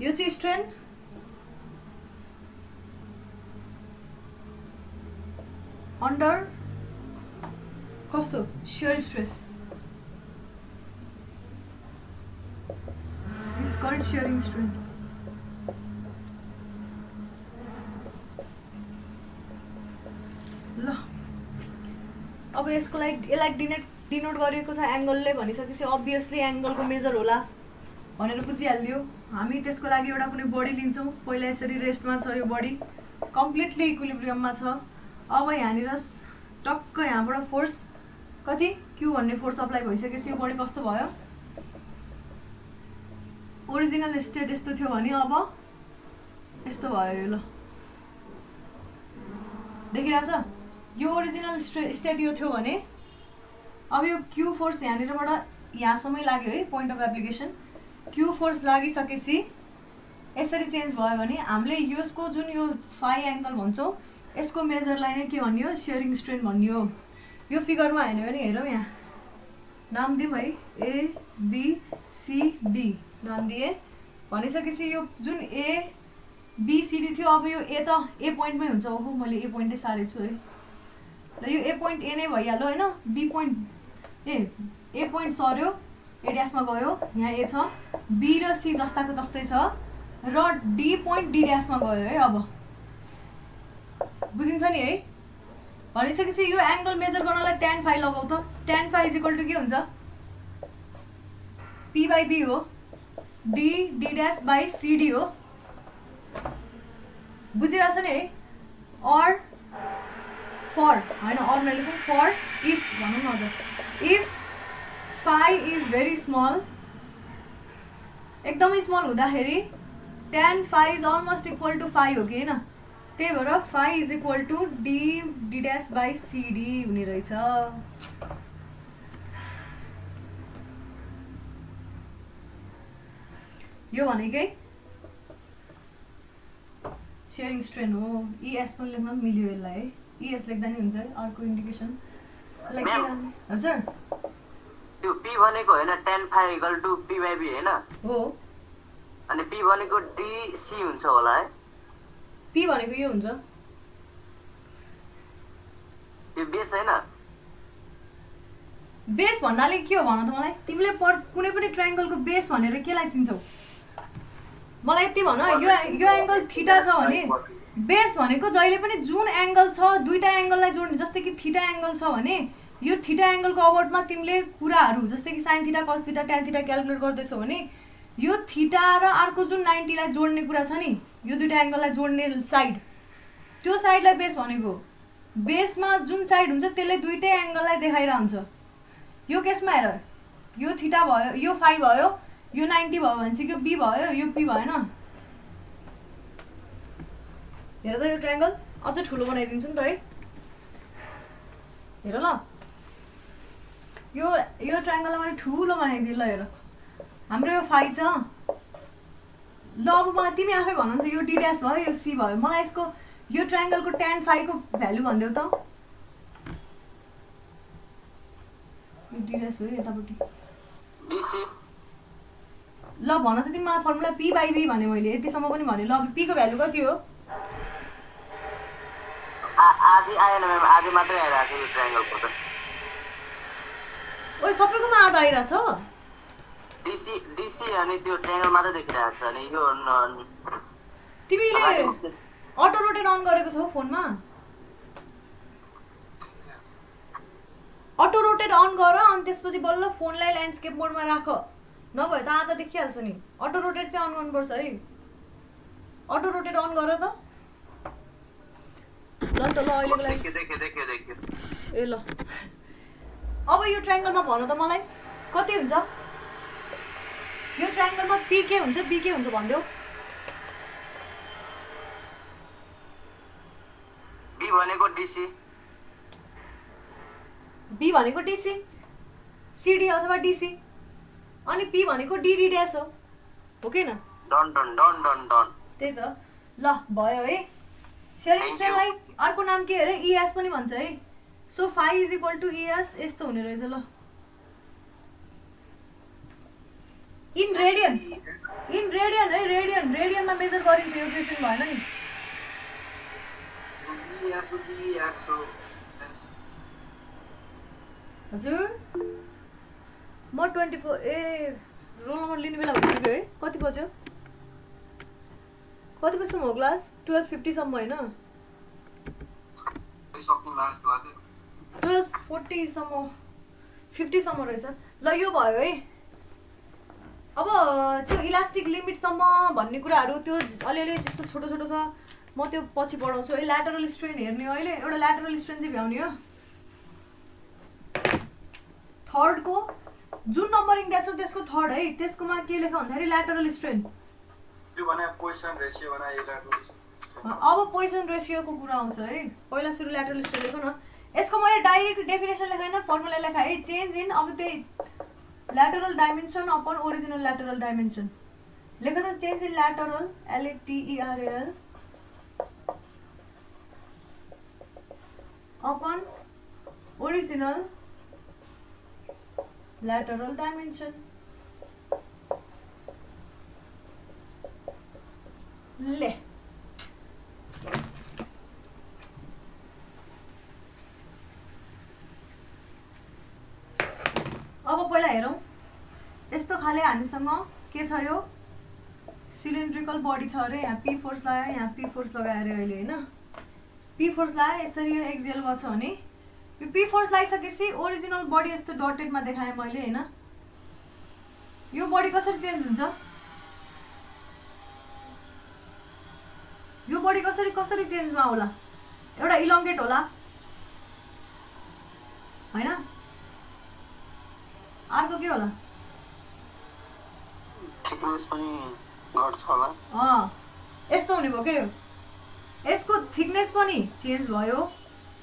Speaker 1: यो चाहिँ स्ट्रेन अन्डर कस्तो? Shear stress. It's called shearing strain. ल अब यसको लागि यसलाई डिनोट गरिएको छ एङ्गलले भनिसकेपछि अभियसली एङ्गलको मेजर होला भनेर बुझिहाल्यो। हामी त्यसको लागि एउटा कुनै बडी लिन्छौँ। पहिला यसरी रेस्टमा छ यो बडी, कम्प्लिटली इक्विलिब्रियममा छ। अब यहाँनिर टक्क यहाँबाट फोर्स कति क्यू भन्ने फोर्स अप्लाई भइसकेपछि यो बडी कस्तो भयो? ओरिजिनल स्टेट यस्तो थियो भने अब यस्तो भयो। यो ल देखिरहेछ? यो ओरिजिनल स्टेट यो थियो भने अब यो क्यू फोर्स यहाँनिरबाट यहाँसम्मै लाग्यो है। Point of application Q force लागिसकेपछि यसरी चेन्ज भयो भने हामीले यसको जुन यो फाई एङ्गल भन्छौँ यसको मेजरलाई नै के भन्यो? सियरिङ स्ट्रेन भन्यो। यो फिगरमा हेर्यो भने हेरौँ यहाँ नाम दिउँ है। ए बी सी डी नाम दिए भनिसकेपछि यो जुन ए बी सी डी थियो अब यो ए त ए पोइन्टमै हुन्छ। ओहो मैले ए पोइन्टै सारेको छु है। र यो ए पोइन्ट ए नै भइहाल्यो होइन? बी पोइन्ट ए पोइन्ट सर्यो, ए ड्यासमा गयो, यहाँ ए छ। बी र सी जस्ताको जस्तै छ र डी पोइन्ट डी ड्यासमा गयो है। अब बुझिन्छ नि है? भनिसकेपछि यो एंगल मेजर गर्नलाई tan phi लगाउ त tan phi = के हुन्छ p by b हो d d dash by cd हो बुझिरहेछ नि है or for हैन or मैले लेखेँ for if भनौँ न अझ if phi is very small एकदमै स्मल हुँदाखेरि tan phi is almost equal to phi हो कि हैन त्यही भएर phi is equal to d d dash by cd हुने रहेछ यो भनेकै शेयरिङ स्ट्रेन हो ES पनि लेख्न मिल्यो यसलाई है ES लेख्दा नि हुन्छ है अर्को इन्डिकेसन हजुर
Speaker 4: त्यो p भनेको हैन tan phi = p by b हैन
Speaker 1: हो
Speaker 4: अनि p भनेको dc हुन्छ होला है
Speaker 1: p भनेको यो हुन्छ
Speaker 4: यो बेस हैन
Speaker 1: बेस भन्नाले के हो भन त मलाई तिमीले कुनै पनि ट्रायंगलको बेस भनेर केलाई चिन्छौ मलाई यति भन यो एंगल थीटा छ भने बेस भनेको जहिले पनि जुन एंगल छ दुईटा एंगललाई जोड्ने जस्तै कि थीटा एंगल छ भने यो थीटा एंगलको अबाउटमा तिमीले कुराहरु जस्तै कि sin theta cos theta tan theta calculate गर्दैछौ भने यो थीटा र अर्को जुन 90 लाई जोड्ने कुरा छ नि यो दुईटा एंगललाई जोड्ने साइड त्यो साइडलाई बेस भनेको बेसमा जुन साइड हुन्छ त्यसले दुईटै एंगललाई देखाइरा हुन्छ यो केसमा हेर यो थीटा भयो यो फाइ भयो यो 90 भयो भनेपछि यो b भयो यो p भएन हेर त यो ट्रायंगल अझ ठुलो बनाइदिन्छु नि त है हेर ल यो ट्रायंगललाई मैले ठुलो बनाइदिए ल हेर हाम्रो यो फाइ छ ल अब मलाई तिमी आफै भन न त यो d dash भयो यो c भयो मलाई यसको यो ट्रायंगलको tan phi को भ्यालु भन्देऊ त यो d dash हो यतापट्टि
Speaker 4: dc
Speaker 1: ल भन त तिमी मलाई फर्मुला p by b भने मैले यतिसम्म पनि भने ल p को भ्यालु कति हो
Speaker 4: आधी आएन म्याम आधी मात्रै आइरहेको छ यो ट्रायंगलको त
Speaker 1: ओइ सबैकोमा आधा आइरा छ
Speaker 4: dc अनि त्यो ट्रायंगल मात्रै देखिरहेको छ अनि यो
Speaker 1: तिमीले अटो रोटेट अन गरेको छौ फोनमा अटो रोटेट अन गर अनि त्यसपछि बल्ल फोनलाई ल्यान्डस्केप मोडमा राख नभए त आधा देखिहाल्छ नि अटो रोटेट चाहिँ अन गर्नुपर्छ है अटो रोटेट अन गर त ल त ल अहिलेको लागि
Speaker 4: देखे
Speaker 1: ए ल अब यो ट्रायंगलमा भन त मलाई कति हुन्छ यो ट्रायंगलमा p के हुन्छ b के हुन्छ भन्देऊ
Speaker 4: b भनेको dc
Speaker 1: b भनेको dc cd अथवा dc अनि p भनेको d dash हो कि न
Speaker 4: डन
Speaker 1: त्यही त ल भयो है शेयरिङ स्ट्रेनलाई अर्को नाम के अरे ES पनि भन्छ है सो phi = ES यस्तो हुने रहेछ ल इन रेडियन है रेडियनमा मेजर गरिन्छ यो क्वेशन भएन नि हजुर म 24 ए रोल नम्बर लिने बेला भइसक्यो है कति बज्यो कति बजेसम्म हो क्लास 12:50 सम्म हैन 12:40 सम्म 50 सम्म रहेछ ल यो भयो है अब त्यो इलास्टिक लिमिट सम्म भन्ने कुराहरु त्यो अलिअलि त्यस्तो छोटो छोटो छ म त्यो पछि पढाउँछु है ल्याटरल स्ट्रेन हेर्ने अहिले एउटा ल्याटरल स्ट्रेन चाहिँ भ्याउने हो थर्ड को जुन नम्बरिङ दिएको छ त्यसको थर्ड है त्यसकोमा के लेख भन्दाखेरि ल्याटरल स्ट्रेन
Speaker 2: त्यो भने पोजिसन रेशियो भने ल्याटरल
Speaker 1: अब पोजिसन रेशियोको कुरा आउँछ है पहिला सुरु ल्याटरल स्ट्रेन लेख न यसको मैले डाइरेक्ट डेफिनेसन लेखाइन फर्मुला लेखाए है चेन्ज इन अब त्यही lateral dimension upon original lateral dimension लेख त change in lateral LATERAL upon original lateral dimension ले अब पहिला हेरौं यस्तो खाले हामीसँग के छ यो सिलिन्ड्रिकल बडी छ रे यहाँ p फोर्स लगायो यहाँ p फोर्स लगायो रे अहिले हैन पी फोर्स लगाएँ यसरी यो एक्जियल गर्छ भने यो पी फोर्स लगाइसकेपछि ओरिजिनल बडी यस्तो डटेडमा देखाएँ मैले होइन। यो बडी कसरी चेन्ज हुन्छ, यो बडी कसरी चेन्जमा होला, एउटा इलोङ्गेट होला होइन, अर्को के होला,
Speaker 3: थिकनेस पनि घट्छ होला।
Speaker 1: यस्तो हुने भयो के, यसको थिकनेस पनि चेन्ज भयो,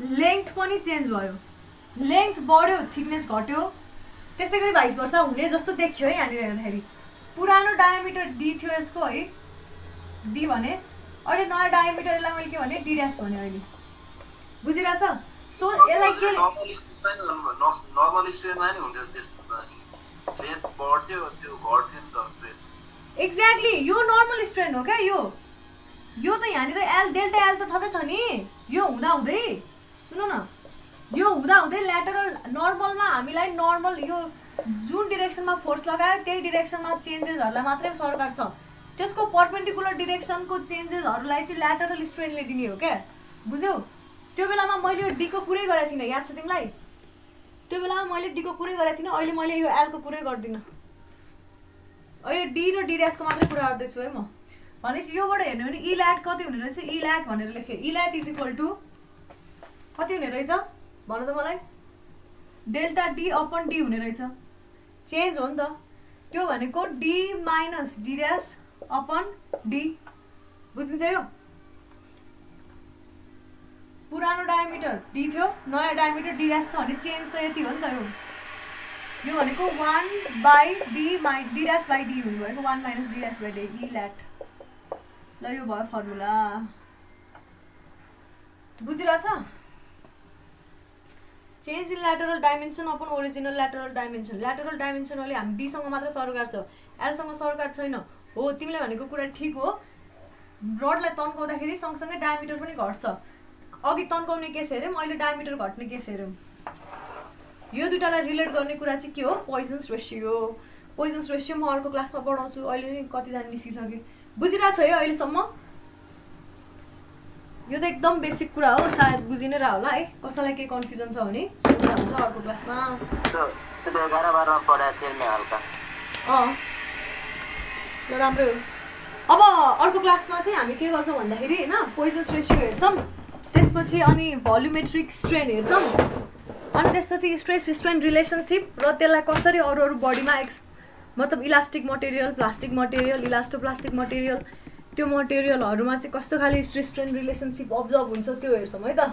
Speaker 1: लेन्थ पनि चेन्ज भयो, लेन्थ बढ्यो थिकनेस घट्यो, त्यसै गरी भाइस वर्सा हुने जस्तो देखियो है यहाँनिर हेर्दाखेरि। पुरानो डायमिटर डी थियो यसको है, डी भने अहिले नयाँ डायमिटर यसलाई मैले के भने डी ड्यास भने अहिले बुझिरहेछ। सो यसलाई के
Speaker 2: नर्मल स्ट्रेनमा नि हुन्छ त्यस्तो त लेन्थ बढ्थ्यो त्यो घट्थ्यो नि त स्ट्रेन।
Speaker 1: एक्ज्याक्टली यो नर्मल स्ट्रेन हो क्या, यो त यहाँनिर एल डेल्टा एल त छँदैछ नि, यो हुँदाहुँदै सुन न, यो हुँदाहुँदै ल्याटरल नर्मलमा हामीलाई नर्मल यो जुन डिरेक्सनमा फोर्स लगायो त्यही डिरेक्सनमा चेन्जेसहरूलाई मात्रै सरकार छ, त्यसको पर्पेन्डिकुलर डिरेक्सनको चेन्जेसहरूलाई चाहिँ ल्याटरल स्ट्रेनले दिने हो क्या, बुझ्यौ। त्यो बेलामा मैले यो डीको कुरै गरेको थिइनँ, याद छ तिमीलाई, त्यो बेलामा मैले डीको कुरै गरेको थिइनँ, अहिले मैले यो एलको कुरै गर्दिनँ, अहिले डी र डी ड्यासको मात्रै कुरा गर्दैछु है म। भनेपछि योबाट हेर्नु भने ई ल्याट कति हुने रहेछ, ई ल्याट भनेर लेखेँ, ई ल्याट इज इक्वल टु कति हुने रहेछ भन त मलाई, डेल्टा डी अपन डी हुने रहेछ, चेन्ज हो नि त त्यो भनेको D minus D dash upon D, बुझिन्छ यो। पुरानो डायमिटर डी थियो, नयाँ डायमिटर डी ड्यास छ भने चेन्ज त यति हो नि त यो भनेको 1 by D dash by D हुने भएको 1 minus D dash by D E lat. ल यो भयो फर्मुला, बुझिरहेछ। Change in lateral dimension upon original lateral dimension, lateral dimension अहिले हामी डीसँग मात्र सरकार छ, एलसँग सरकार छैन। हो तिमीले भनेको कुरा ठिक हो, रडलाई तन्काउँदाखेरि सँगसँगै डायमिटर पनि घट्छ, अघि तन्काउने केस हेऱ्यौँ अहिले डायमिटर घट्ने केस हेऱ्यौँ। यो दुइटालाई रिलेट गर्ने कुरा चाहिँ के हो, पोइजन्स रेसियो। पोइजन्स रेसियो म अर्को क्लासमा पढाउँछु, अहिले नै कतिजना निस्किसक्यो, बुझिरहेको छ है अहिलेसम्म। यो त एकदम बेसिक कुरा हो, सायद बुझि नै रह होला है, कसैलाई केही कन्फ्युजन छ भने सोध्दा हुन्छ अर्को क्लासमा।
Speaker 4: त्यो 11-12 मा पढाएको थिएँ नि हल्का।
Speaker 1: ल राम्रै हो। अब अर्को क्लासमा चाहिँ हामी के गर्छौँ भन्दाखेरि होइन, पोइजन्स रेसियो हेर्छौँ, त्यसपछि अनि भोल्युमेट्रिक स्ट्रेन हेर्छौँ, अनि त्यसपछि स्ट्रेस स्ट्रेन रिलेसनसिप र त्यसलाई कसरी अरू अरू बडीमा मतलब elastic material, plastic material, elastoplastic material, त्यो मटेरियलहरूमा चाहिँ कस्तो खाले स्ट्रेस स्ट्रेन रिलेसनसिप अब्जर्भ हुन्छ त्यो हेर्छौँ है त।